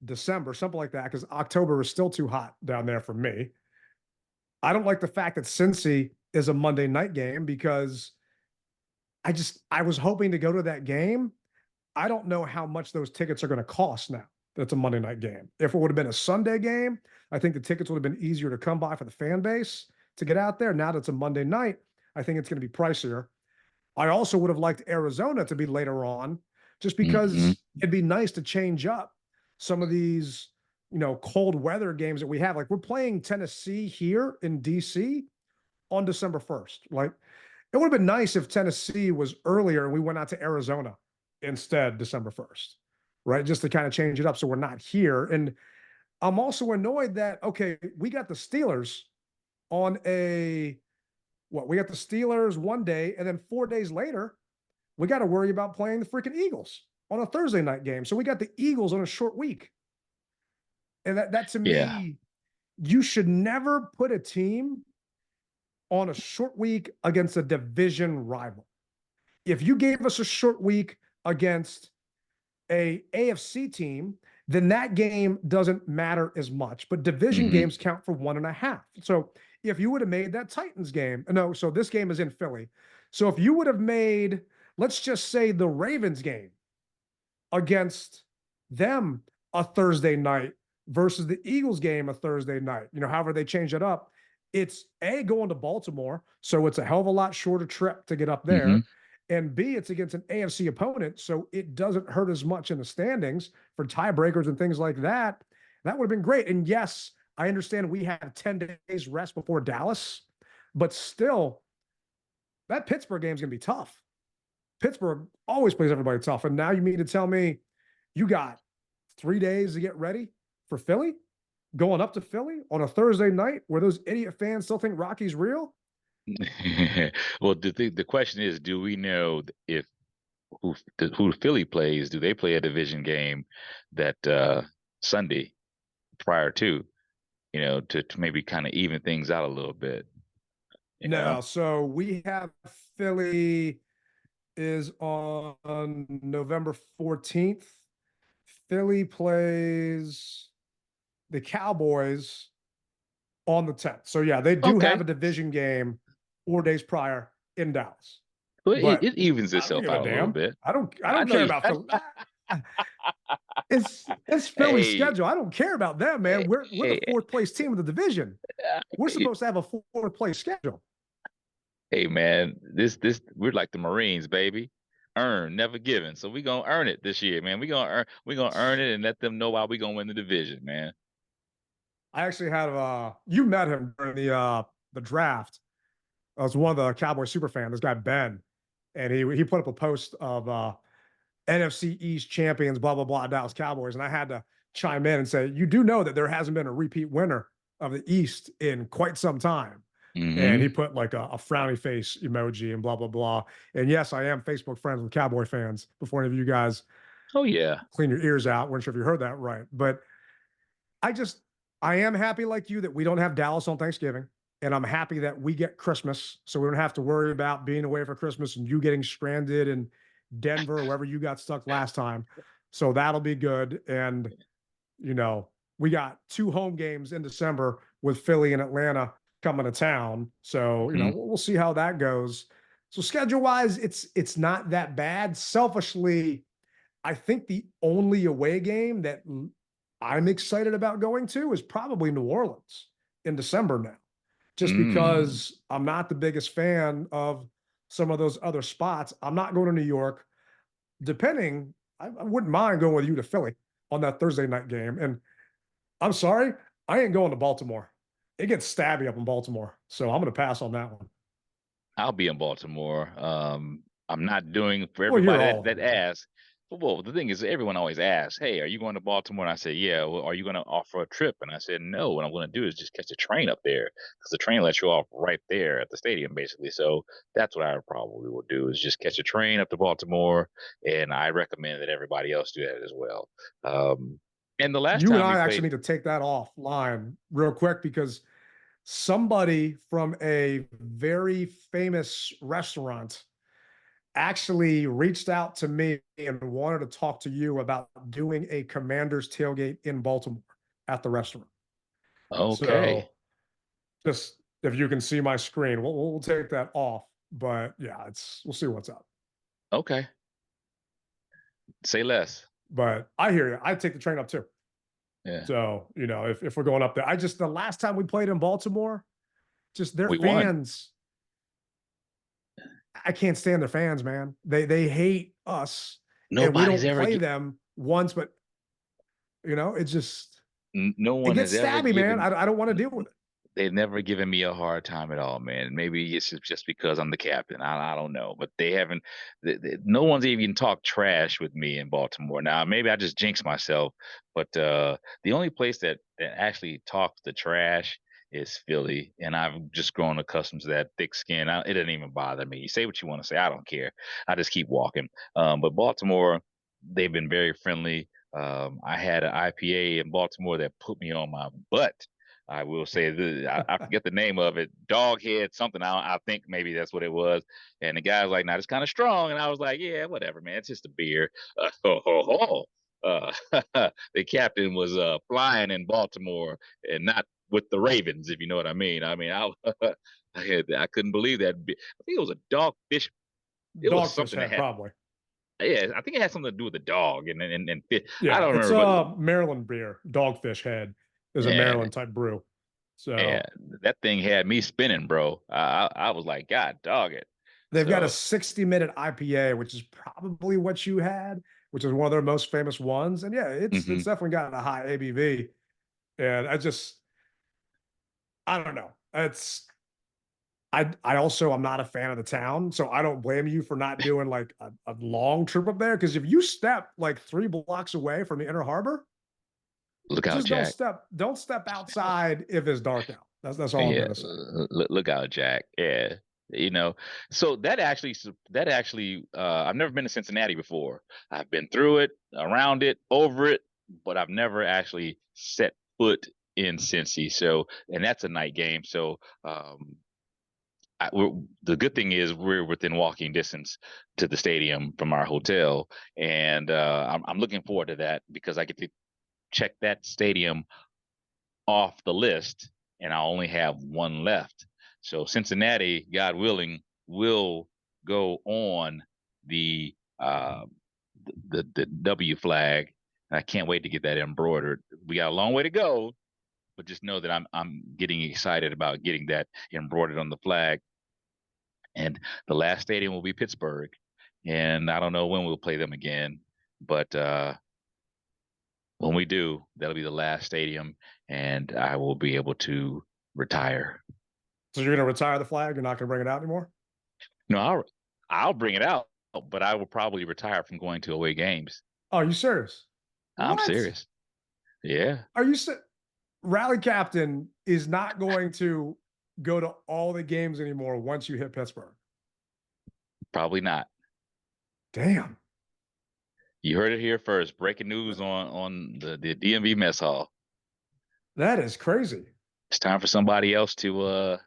December, something like that, because October is still too hot down there for me. I don't like the fact that Cincy is a Monday night game because I was hoping to go to that game. I don't know how much those tickets are going to cost now. That's a Monday night game. If it would have been a Sunday game, I think the tickets would have been easier to come by for the fan base to get out there. Now that it's a Monday night, I think it's going to be pricier. I also would have liked Arizona to be later on, just Hmm. because it'd be nice to change up some of these, cold weather games that we have. Like we're playing Tennessee here in DC on December 1st. Like it would have been nice if Tennessee was earlier and we went out to Arizona instead December 1st, right? Just to kind of change it up so we're not here. And I'm also annoyed that, okay, we got the Steelers on we got the Steelers one day, and then 4 days later, we got to worry about playing the freaking Eagles on a Thursday night game. So we got the Eagles on a short week. And that to Yeah. me, you should never put a team on a short week against a division rival. If you gave us a short week against a AFC team, then that game doesn't matter as much. But division Hmm. games count for 1.5. So if you would have made that Titans game, no, so this game is in Philly. So if you would have made, let's just say the Ravens game against them a Thursday night versus the Eagles game a Thursday night, however they change it up, it's A, going to Baltimore. So it's a hell of a lot shorter trip to get up Hmm. there. And B, it's against an AFC opponent. So it doesn't hurt as much in the standings for tiebreakers and things like that. That would have been great. And yes, I understand we have 10 days rest before Dallas, but still, that Pittsburgh game is going to be tough. Pittsburgh always plays everybody tough. And now you mean to tell me you got 3 days to get ready for Philly, going up to Philly on a Thursday night where those idiot fans still think Rocky's real? Well, the question is, do we know if who Philly plays? Do they play a division game that Sunday prior to, to maybe kind of even things out a little bit? You No, know? so we have Philly is on November 14th. Philly plays the Cowboys on the 10th. So yeah, they do have Okay. a division game 4 days prior in Dallas. Well, But it evens I don't itself give a out a little damn. bit. I I don't know care you. about Philly. It's Philly's Hey, schedule. I don't care about them, hey, man. We're the hey, fourth place team of the division. We're hey, supposed to have a fourth place schedule. hey, man, this we're like the Marines, baby. Earn, never given. So we gonna earn it this year, man. We gonna earn it and let them know why we gonna win the division, man. I actually had you met him during the draft. I was one of the Cowboy super fan, this guy Ben, and he put up a post of NFC East champions, blah blah blah, Dallas Cowboys, and I had to chime in and say, you do know that there hasn't been a repeat winner of the East in quite some time. And Mm-hmm. he put like a frowny face emoji and blah blah blah. And yes, I am Facebook friends with Cowboy fans. Before any of you guys Oh yeah. clean your ears out, weren't sure if you heard that right, but I just I am happy like you that we don't have Dallas on Thanksgiving. And I'm happy that we get Christmas. So we don't have to worry about being away for Christmas and you getting stranded in Denver or wherever you got stuck last time. So that'll be good. And, you know, we got 2 home games in December with Philly and Atlanta coming to town. So, you know, Mhm. we'll see how that goes. So schedule wise, it's not that bad. Selfishly, I think the only away game that I'm excited about going to is probably New Orleans in December now, just Mm. because I'm not the biggest fan of some of those other spots. I'm not going to New York. Depending, I wouldn't mind going with you to Philly on that Thursday night game. And I'm sorry, I ain't going to Baltimore. It gets stabby up in Baltimore. So I'm going to pass on that one. I'll be in Baltimore. I'm not doing for Well, you're everybody all of that them, man. asks. Well, the thing is, everyone always asks, "Hey, are you going to Baltimore?" And I say, "Yeah." Well, are you going to offer a trip? And I said, "No. What I'm going to do is just catch a train up there because the train lets you off right there at the stadium, basically." So that's what I probably will do is just catch a train up to Baltimore, and I recommend that everybody else do that as well. Um, and the last You and time we I actually played, need to take that offline real quick because somebody from a very famous restaurant actually reached out to me and wanted to talk to you about doing a Commander's tailgate in Baltimore at the restaurant. okay, So just if you can see my screen, we'll take that off. But yeah, we'll see what's up. okay, say less. But I hear you. I take the train up too. Yeah, So, you know, if we're going up there, the last time we played in Baltimore, just their we won. fans, I can't stand their fans, man. They hate us and we Nobody's don't ever play them once, but no it one gets has ever stabby, man. given I don't want to deal with it. they've never given me a hard time at all, man. Maybe it's just because I'm the captain. I don't know, but they haven't. No one's even talked trash with me in Baltimore. Now, maybe I just jinx myself, but the only place that actually talks the trash is Philly, and I've just grown accustomed to that thick skin. It doesn't even bother me. You say what you want to say. I don't care. I just keep walking. But Baltimore, they've been very friendly. I had an IPA in Baltimore that put me on my butt. I will say I forget the name of it, Doghead something. I think maybe that's what it was. And the guy was like, "Now it's kind of strong," and I was like, "Yeah, whatever, man. It's just a beer." The captain was flying in Baltimore and not with the Ravens, if you know what I mean. I mean, I couldn't believe that. I think it was a dogfish. It was Dogfish something that head, had. probably. Yeah, I think it had something to do with the dog and fish. I Yeah, don't it's remember, but a Maryland beer. Dogfish head is a yeah, Maryland type brew. yeah, So that thing had me spinning, bro. I was like, God dog it. they've got a So 60-minute IPA, which is probably what you had, which is one of their most famous ones. And yeah, it's mhm. definitely got a high ABV. And I don't know. I also I'm not a fan of the town, so I don't blame you for not doing like a long trip up there. Because if you step like 3 blocks away from the Inner Harbor, Look out, just Jack. don't step outside if it's dark out. That's all I'm Yeah, gonna say. look out, Jack. Yeah, you know. So I've never been to Cincinnati before. I've been through it, around it, over it, but I've never actually set foot in Cincy. So, and that's a night game. So, the good thing is we're within walking distance to the stadium from our hotel, and I'm looking forward to that because I get to check that stadium off the list, and I only have one left. So Cincinnati, God willing, will go on the the W flag. And I can't wait to get that embroidered. We got a long way to go, but just know that I'm getting excited about getting that embroidered on the flag. And the last stadium will be Pittsburgh, and I don't know when we'll play them again, but when we do, that'll be the last stadium, and I will be able to retire. So you're going to retire the flag? You're not going to bring it out anymore? No, I'll bring it out, but I will probably retire from going to away games. Oh, you serious? I'm What? serious. Yeah. Are you Rally Captain is not going to go to all the games anymore once you hit Pittsburgh? Probably not. Damn. You heard it here first. Breaking news on the DMV Mess Hall. That is crazy. It's time for somebody else to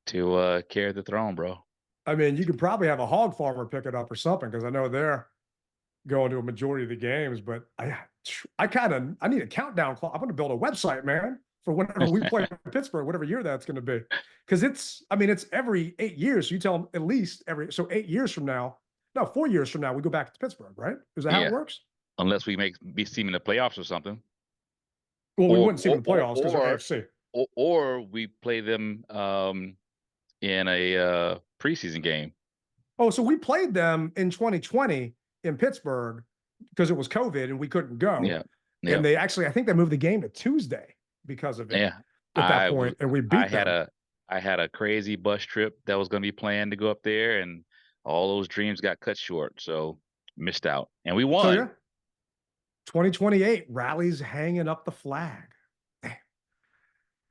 carry the throne, bro. I mean, you could probably have a hog farmer pick it up or something because I know they're going to a majority of the games. But I need a countdown clock. I'm going to build a website, man, for whenever we play Pittsburgh, whatever year that's going to be. Because it's every 8 years. So you tell them at least 8 years from now. No, 4 years from now, we go back to Pittsburgh, right? Is that how it works? Unless we be seen in the playoffs or something. Well, we wouldn't see them in the playoffs because they're AFC. Or we play them in a preseason game. Oh, so we played them in 2020 in Pittsburgh because it was COVID and we couldn't go. Yeah. And they actually, I think they moved the game to Tuesday because of it. Yeah. At that point, and we beat them. I had a crazy bus trip that was going to be planned to go up there, and all those dreams got cut short. So missed out, and we won. So yeah, 2028 Rally's hanging up the flag.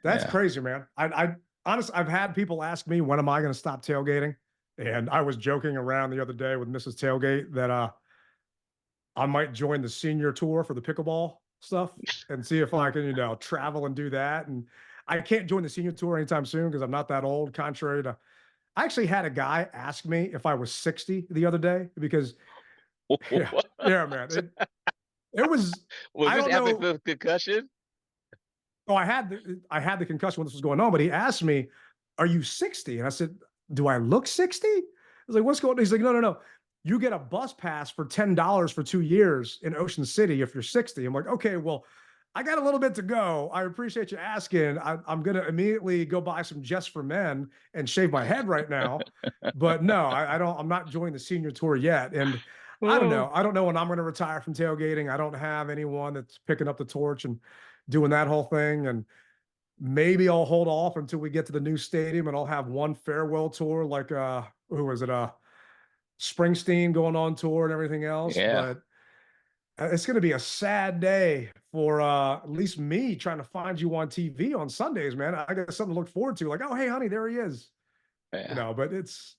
That's crazy, man. I honestly, I've had people ask me, when am I going to stop tailgating? And I was joking around the other day with Mrs. Tailgate that I might join the senior tour for the pickleball stuff and see if I can, travel and do that. And I can't join the senior tour anytime soon because I'm not that old, contrary to, I actually had a guy ask me if I was 60 the other day because yeah, man, it was I this don't after know. the concussion? Oh, I had the concussion when this was going on, but he asked me, "Are you 60?" And I said, "Do I look 60?" I was like, "What's going on?" He's like, "No. You get a bus pass for $10 for 2 years in Ocean City if you're 60." I'm like, "Okay, well, I got a little bit to go. I appreciate you asking. I'm going to immediately go buy some Just for Men and shave my head right now." But no, I don't. I'm not joining the senior tour yet. And I don't know. I don't know when I'm going to retire from tailgating. I don't have anyone that's picking up the torch and doing that whole thing. And maybe I'll hold off until we get to the new stadium and I'll have one farewell tour like who was it? Springsteen going on tour and everything else. Yeah. But it's going to be a sad day for at least me trying to find you on TV on Sundays, man. I got something to look forward to. Like, oh, hey, honey, there he is. Yeah. But it's,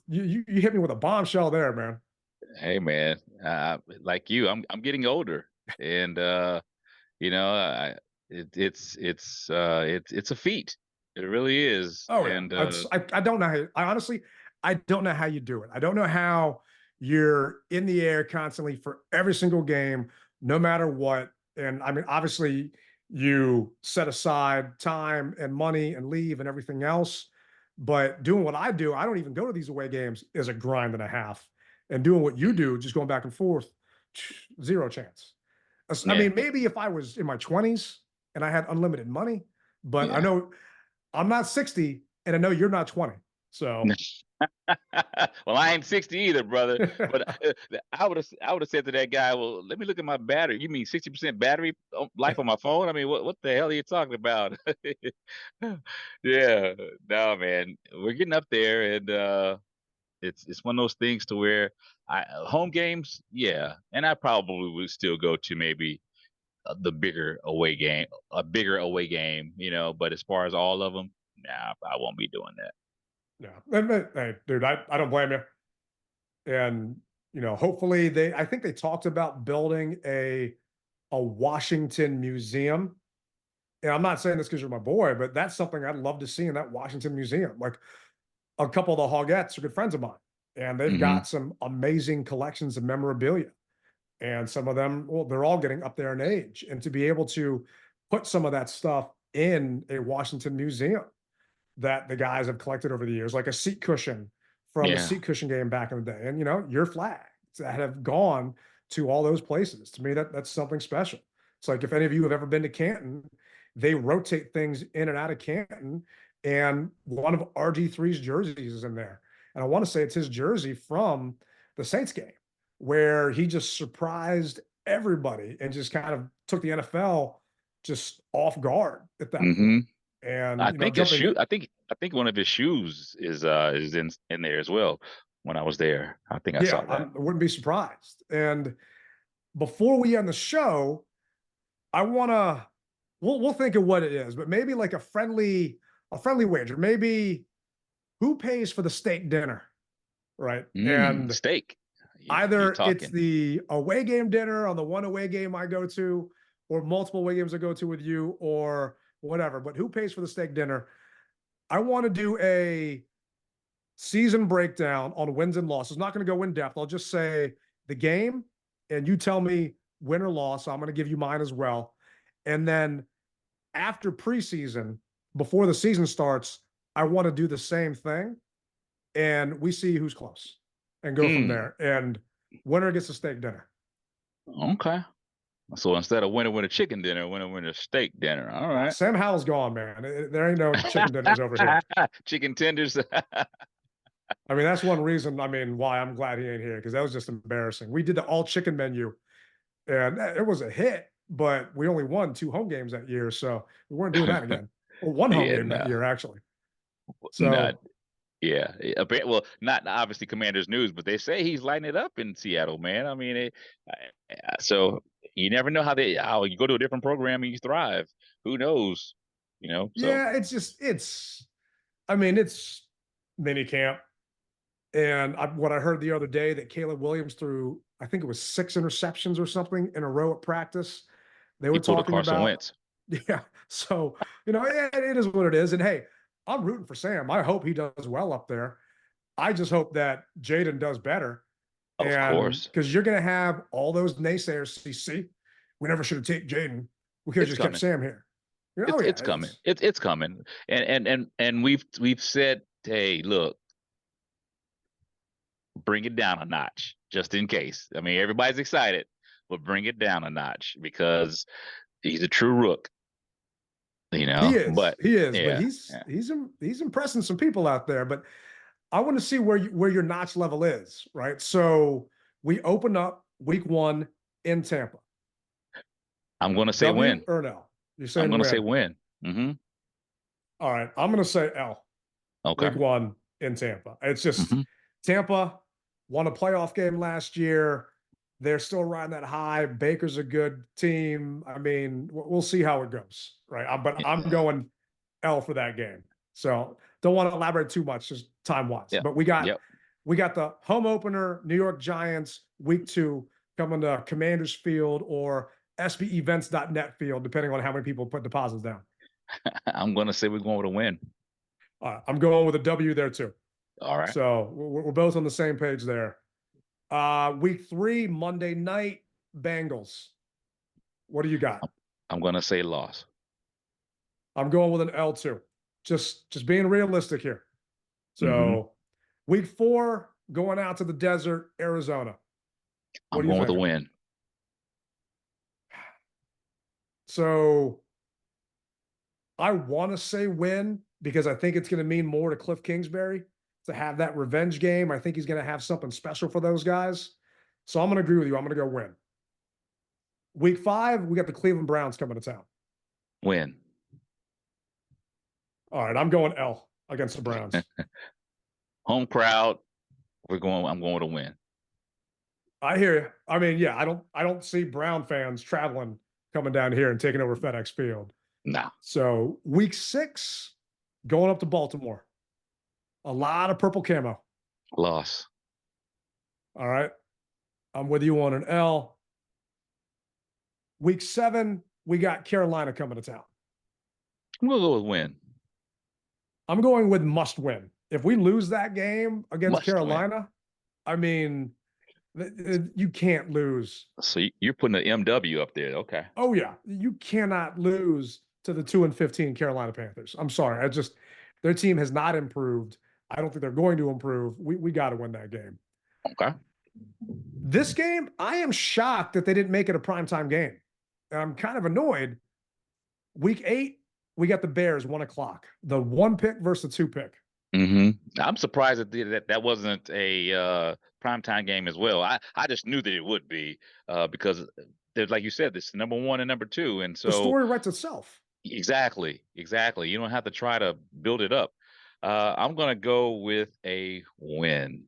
you hit me with a bombshell there, man. Hey, man, like you, I'm getting older, and it's a feat. It really is. Oh, yeah. And I don't know I don't know how you do it. I don't know how you're in the air constantly for every single game, no matter what. And I mean, obviously, you set aside time and money and leave and everything else. But doing what I do, I don't even go to these away games, is a grind and a half. And doing what you do, just going back and forth, zero chance. I mean, maybe if I was in my 20s and I had unlimited money, but I know I'm not 60 and I know you're not 20. So well, I ain't 60 either, brother. But I would have said to that guy, well, let me look at my battery. You mean 60% battery life on my phone? I mean, what the hell are you talking about? Yeah, no, man, we're getting up there, and it's one of those things to where home games, and I probably would still go to maybe the bigger away game, But as far as all of them, nah, I won't be doing that. Yeah, hey, dude, I don't blame you. And hopefully I think they talked about building a Washington museum and I'm not saying this because you're my boy, but that's something I'd love to see in that Washington Museum. Like a couple of the Hogettes are good friends of mine, and they've Hmm. got some amazing collections of memorabilia. And some of them, well, they're all getting up there in age. And to be able to put some of that stuff in a Washington museum that the guys have collected over the years, like a seat cushion from the Yeah. seat cushion game back in the day, and your flags that have gone to all those places. To me, that's something special. It's like if any of you have ever been to Canton, they rotate things in and out of Canton, and one of RG3's jerseys is in there. And I want to say it's his jersey from the Saints game where he just surprised everybody and just kind of took the NFL just off guard at that point. Hmm. And I think his jumping shoe. in, I think one of his shoes is in there as well. When I was there, I think I yeah, saw that. I wouldn't be surprised. And before we end the show, I want to we'll think of what it is, but maybe like a friendly wager. Maybe who pays for the steak dinner, right? And Steak. You either it's talking? the away game dinner on the one away game I go to, or multiple away games I go to with you, or whatever. But who pays for the steak dinner? I want to do a season breakdown on wins and losses. Not going to go in depth. I'll just say the game, and you tell me win or loss. So I'm going to give you mine as well. And then after preseason, before the season starts, I want to do the same thing, and we see who's close and go from Mm, there. And winner gets a steak dinner. okay. So instead of winner chicken dinner, winner steak dinner. All right. Sam Howell's gone, man. There ain't no chicken dinners over here. Chicken tenders. I mean, that's one reason, why I'm glad he ain't here, because that was just embarrassing. We did the all chicken menu, and it was a hit, but we only won 2 home games that year. So we weren't doing that again. Or 1 home Yeah, game that no, year, actually. not. So, Yeah, well, not obviously Commanders news, but they say he's lighting it up in Seattle, man. I mean, so you never know how you go to a different program and you thrive. Who knows? So yeah, it's mini camp. And what I heard the other day that Caleb Williams threw, I think it was 6 interceptions or something in a row at practice. They he were pulled a talking Carson about, Wentz. yeah. So, it is what it is. And hey, I'm rooting for Sam. I hope he does well up there. I just hope that Jaden does better. Of And course, because you're going to have all those naysayers see, we never should have taken Jaden. We could have it's just kept coming. Sam here. Oh, yeah. It's coming. It's coming. And we've said, hey, look, bring it down a notch just in case. I mean, everybody's excited, but bring it down a notch because he's a true rook. He is. But He is. But yeah, he's yeah. he's he's impressing some people out there. But I want to see where your notch level is, right? So we open up week 1 in Tampa. I'm gonna say W win. or no? You're I'm saying gonna say win. win. Hmm. All right. I'm going to say L. Okay. Week 1 in Tampa. It's just Hmm. Tampa won a playoff game last year. They're still riding that high. Baker's a good team. I mean, we'll see how it goes, right? But I'm going L for that game. So don't want to elaborate too much, just time wise. Yeah. But we got Yep. the home opener, New York Giants, week 2, coming to Commanders Field or SBEvents.net field, depending on how many people put deposits down. I'm gonna say we're going with a win. I'm going with a W there too. All right. So we're both on the same page there. Week 3, Monday night, Bengals. What do you got? I'm gonna say loss. I'm going with an L too. Just being realistic here. Hmm. So week 4, going out to the desert, Arizona. What I'm are you going with a thinking? win. So I want to say win because I think it's going to mean more to Cliff Kingsbury to have that revenge game. I think he's going to have something special for those guys. So I'm going to agree with you. I'm going to go win. Week 5, we got the Cleveland Browns coming to town. Win. All right, I'm going L against the Browns. Home crowd. I'm going with a win. I hear you. I mean, yeah, I don't see Brown fans traveling coming down here and taking over FedEx Field. No. So week 6, going up to Baltimore. A lot of purple camo. Loss. All right. I'm with you on an L. Week 7, we got Carolina coming to town. We'll go with win. I'm going with must win. If we lose that game against Must win. Carolina, I mean, you can't lose. So you're putting the MW up there. Okay. Oh yeah, you cannot lose to the 2-15 Carolina Panthers. I'm sorry. Their team has not improved. I don't think they're going to improve. We got to win that game. Okay. This game, I am shocked that they didn't make it a primetime game. I'm kind of annoyed. Week 8, we got the Bears 1:00. The 1 pick versus the 2 pick. I'm surprised that wasn't a primetime game as well. I just knew that it would be because there's, like you said, this number 1 and number 2, and so the story writes itself. Exactly. You don't have to try to build it up. I'm gonna go with a win.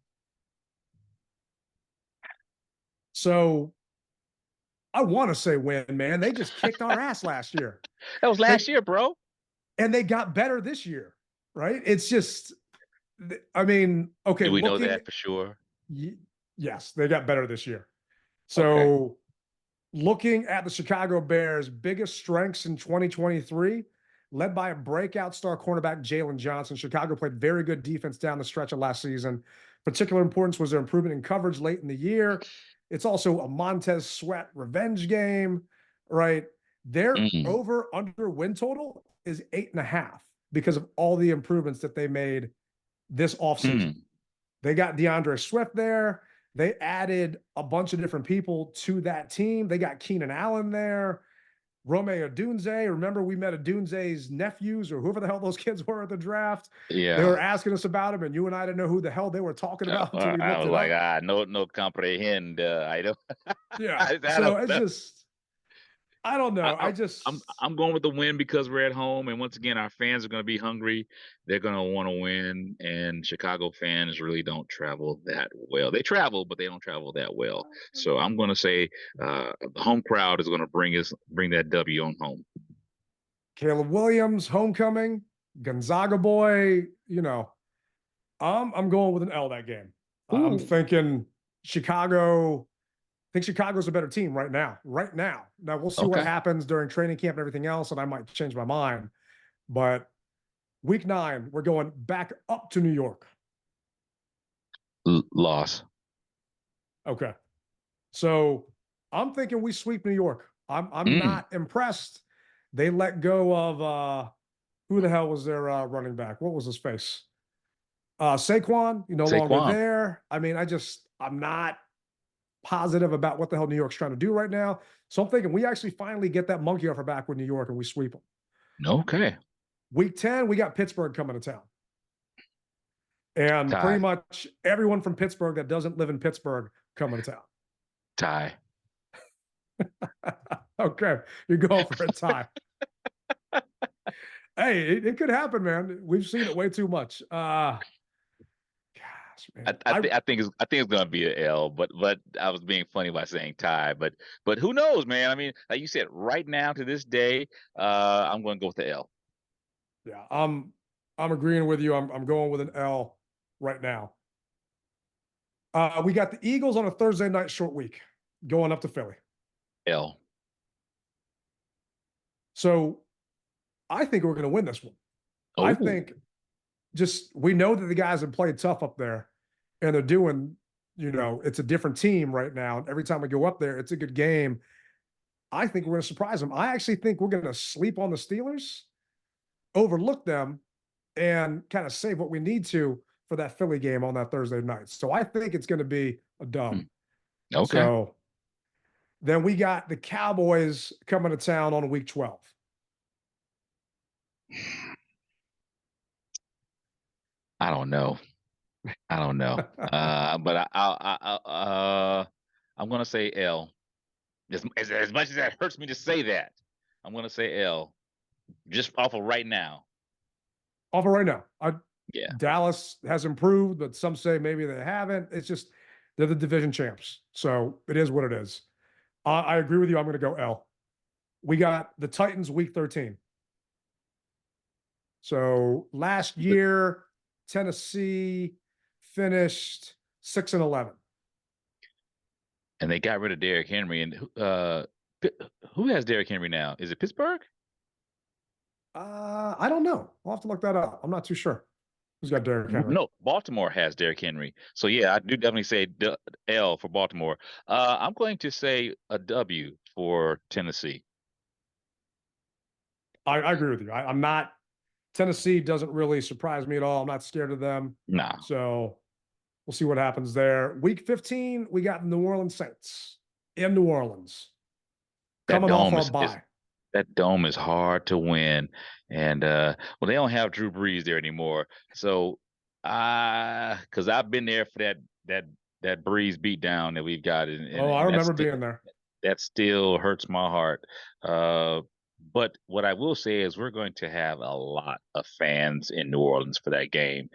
So I want to say win, man. They just kicked our ass last year. That was last year, bro. And they got better this year, right? It's just, I mean, okay. Do we know that for sure? Yes, they got better this year. So looking at the Chicago Bears' biggest strengths in 2023, led by a breakout star cornerback, Jalen Johnson. Chicago played very good defense down the stretch of last season. Particular importance was their improvement in coverage late in the year. It's also a Montez Sweat revenge game, right? Their over-under win total is 8.5 because of all the improvements that they made this offseason. They got DeAndre Swift there. They added a bunch of different people to that team. They got Keenan Allen there. Rome Odunze. Remember, we met Odunze's nephews or whoever the hell those kids were at the draft. Yeah. They were asking us about him, and you and I didn't know who the hell they were talking about until we looked I was it like, up. no comprehend. I don't. Yeah. So it's just, I don't know. I'm going with the win because we're at home, and once again, our fans are going to be hungry. They're going to want to win, and Chicago fans really don't travel that well. They travel, but they don't travel that well. So I'm going to say the home crowd is going to bring that W on home. Caleb Williams, homecoming, Gonzaga boy. You know, I'm going with an L that game. I'm thinking Chicago. I think Chicago's a better team right now. Now we'll see what happens during training camp and everything else, and I might change my mind. But week 9, we're going back up to New York. Loss. Okay. So I'm thinking we sweep New York. I'm not impressed. They let go of who the hell was their running back? What was his face? Saquon, no longer there. I mean, I'm not positive about what the hell New York's trying to do right now. So I'm thinking we actually finally get that monkey off our back with New York and we sweep them. Okay. Week 10, we got Pittsburgh coming to town. And pretty much everyone from Pittsburgh that doesn't live in Pittsburgh coming to town. Tie. Okay. You're going for a tie. Hey, it could happen, man. We've seen it way too much. Man. I think it's gonna be an L, but I was being funny by saying tie, but who knows, man? I mean, like you said, right now to this day, I'm going to go with the L. Yeah, I'm agreeing with you. I'm going with an L right now. We got the Eagles on a Thursday night short week, going up to Philly. L. So, I think we're going to win this one. Ooh. I think we know that the guys have played tough up there. And they're doing, it's a different team right now. And every time we go up there, it's a good game. I think we're going to surprise them. I actually think we're going to sleep on the Steelers, overlook them, and kind of save what we need to for that Philly game on that Thursday night. So I think it's going to be a dub. Okay. So then we got the Cowboys coming to town on week 12. I don't know. But I'm gonna say L. As much as that hurts me to say that, I'm gonna say L. Just off of right now. Yeah. Dallas has improved, but some say maybe they haven't. It's just they're the division champs, so it is what it is. I agree with you. I'm going to go L. We got the Titans week 13. So last year, Tennessee finished 6-11. And they got rid of Derrick Henry. And who has Derrick Henry now? Is it Pittsburgh? I don't know. I'll have to look that up. I'm not too sure. Who's got Derrick Henry? No, Baltimore has Derrick Henry. So yeah, I do definitely say L for Baltimore. I'm going to say a W for Tennessee. I agree with you. I'm not. Tennessee doesn't really surprise me at all. I'm not scared of them. Nah, So we'll see what happens there. Week 15, we got New Orleans Saints in New Orleans, that coming off dome our is bye. that dome is hard to win, and well, they don't have Drew Brees there anymore. So because I've been there for that Brees beatdown that we've got, and Oh, I and remember being there. that still hurts my heart. But what I will say is we're going to have a lot of fans in New Orleans for that game.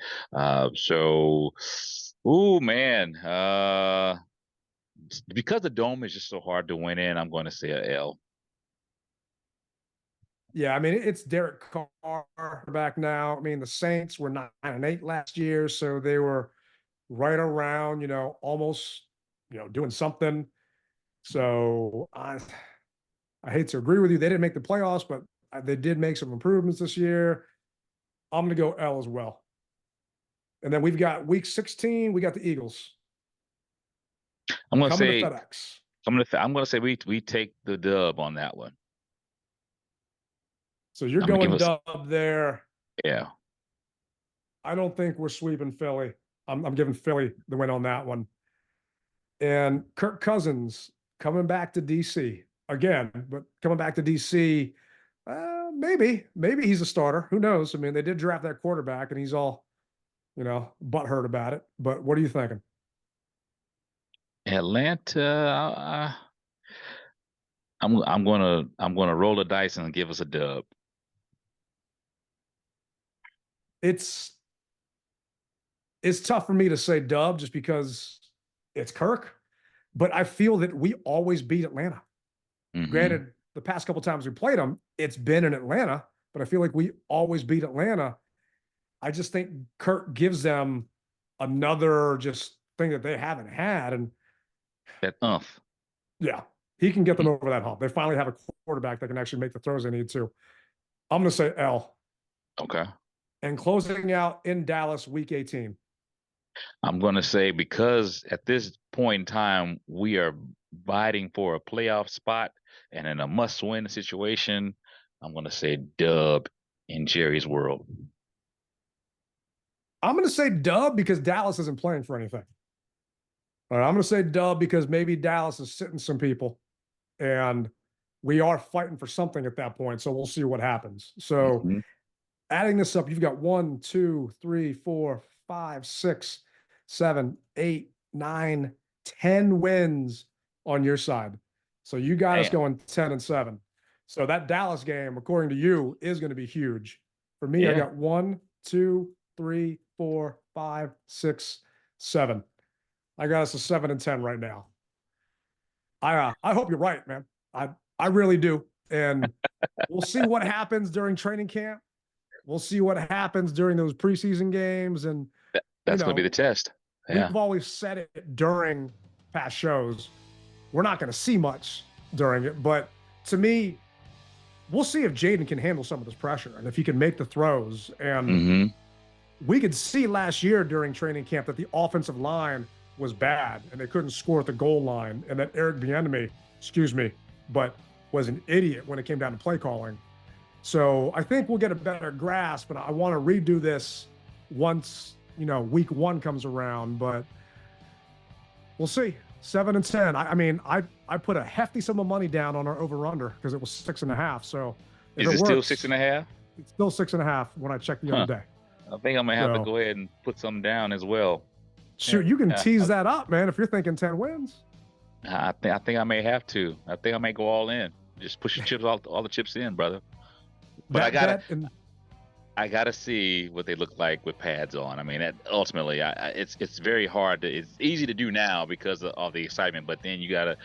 So, ooh man, because the dome is just so hard to win in, I'm going to say a L. Yeah, I mean it's Derek Carr back now. I mean the Saints were 9-8 last year, so they were right around, almost, doing something. So I hate to agree with you. They didn't make the playoffs, but they did make some improvements this year. I'm going to go L as well. And then we've got week 16. We got the Eagles I'm going to coming to say FedEx. I'm going to say we take the dub on that one. So you're I'm gonna give going us dub there. yeah. I don't think we're sweeping Philly. I'm giving Philly the win on that one. And Kirk Cousins coming back to DC again, but coming back to DC, maybe he's a starter. Who knows? I mean, they did draft that quarterback, and he's all, butthurt about it. But what are you thinking? Atlanta. I'm gonna roll the dice and give us a dub. It's it's tough for me to say dub just because it's Kirk, but I feel that we always beat Atlanta. Hmm. Granted, the past couple times we played them, it's been in Atlanta, but I feel like we always beat Atlanta. I just think Kirk gives them another just thing that they haven't had. And That umph. yeah, he can get them over that hump. They finally have a quarterback that can actually make the throws they need to. I'm going to say L. Okay. And closing out in Dallas, week 18. I'm gonna say because at this point in time we are fighting for a playoff spot and in a must-win situation. I'm gonna say dub in Jerry's world. I'm going to say dub because Dallas isn't playing for anything. All right, I'm going to say dub because maybe Dallas is sitting some people and we are fighting for something at that point. So we'll see what happens. So Hmm. adding this up, you've got 1, 2, 3, 4, 5, 6, 7, 8, 9, 10 wins on your side. So you got us Damn. going 10-7. So that Dallas game, according to you, is going to be huge. For me, I Yeah. got 1, 2, 3, 4, 5, 6, 7. I got us a 7-10 right now. I hope you're right, man. I really do. And we'll see what happens during training camp. We'll see what happens during those preseason games. And, That's gonna be the test. Yeah. we've always said it during past shows. We're not going to see much during it. But to me, we'll see if Jaden can handle some of this pressure and if he can make the throws. And Hmm. we could see last year during training camp that the offensive line was bad and they couldn't score at the goal line, and that Eric Bieniemy, but was an idiot when it came down to play calling. So I think we'll get a better grasp, and I want to redo this once, week 1 comes around, but we'll see. 7-10. I mean, I put a hefty sum of money down on our over/under because it was 6.5. So if Is it still works, 6.5? it's still 6.5 when I checked the Huh. other day. I think I'm gonna have to So- go ahead and put some down as well. Shoot, you can tease that up, man, if you're thinking 10 wins. I think I may have to. I think I may go all in. Just push the chips all the chips in, brother. But I gotta see what they look like with pads on. I mean, ultimately, it's very hard to. It's easy to do now because of the excitement, but then you gotta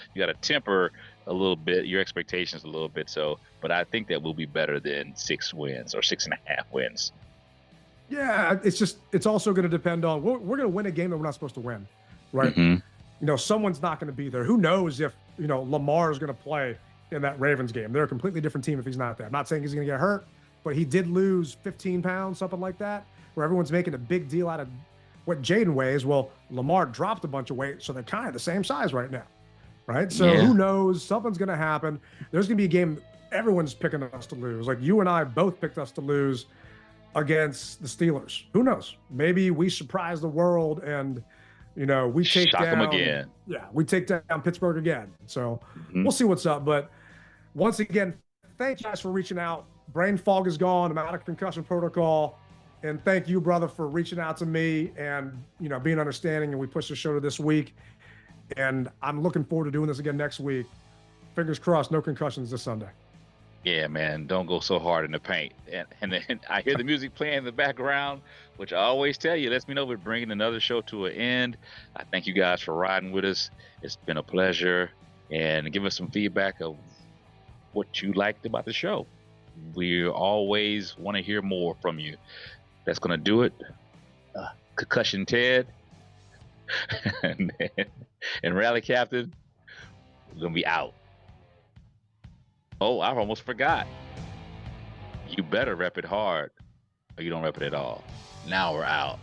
temper a little bit your expectations a little bit. So, but I think that will be better than 6 wins or 6.5 wins. Yeah, it's also going to depend on we're going to win a game that we're not supposed to win, right? Hmm. Someone's not going to be there. Who knows if Lamar is going to play in that Ravens game? They're a completely different team if he's not there. I'm not saying he's going to get hurt. but he did lose 15 pounds, something like that, where everyone's making a big deal out of what Jaden weighs. Well, Lamar dropped a bunch of weight, so they're kind of the same size right now, right? So who knows? Something's going to happen. There's going to be a game everyone's picking us to lose. Like you and I both picked us to lose against the Steelers. Who knows? Maybe we surprise the world and, we take shock down them again. Yeah, we take down Pittsburgh again. So we'll see what's up. But once again, thank you guys for reaching out. Brain fog is gone. I'm out of concussion protocol. And thank you, brother, for reaching out to me and, being understanding. And we pushed the show to this week. And I'm looking forward to doing this again next week. Fingers crossed, no concussions this Sunday. Yeah, man, don't go so hard in the paint. And then I hear the music playing in the background, which I always tell you, lets me know we're bringing another show to an end. I thank you guys for riding with us. It's been a pleasure. And give us some feedback of what you liked about the show. We always want to hear more from you. That's going to do it. Concussion Ted and Rally Captain, we're going to be out. Oh, I almost forgot. You better rep it hard or you don't rep it at all. Now we're out.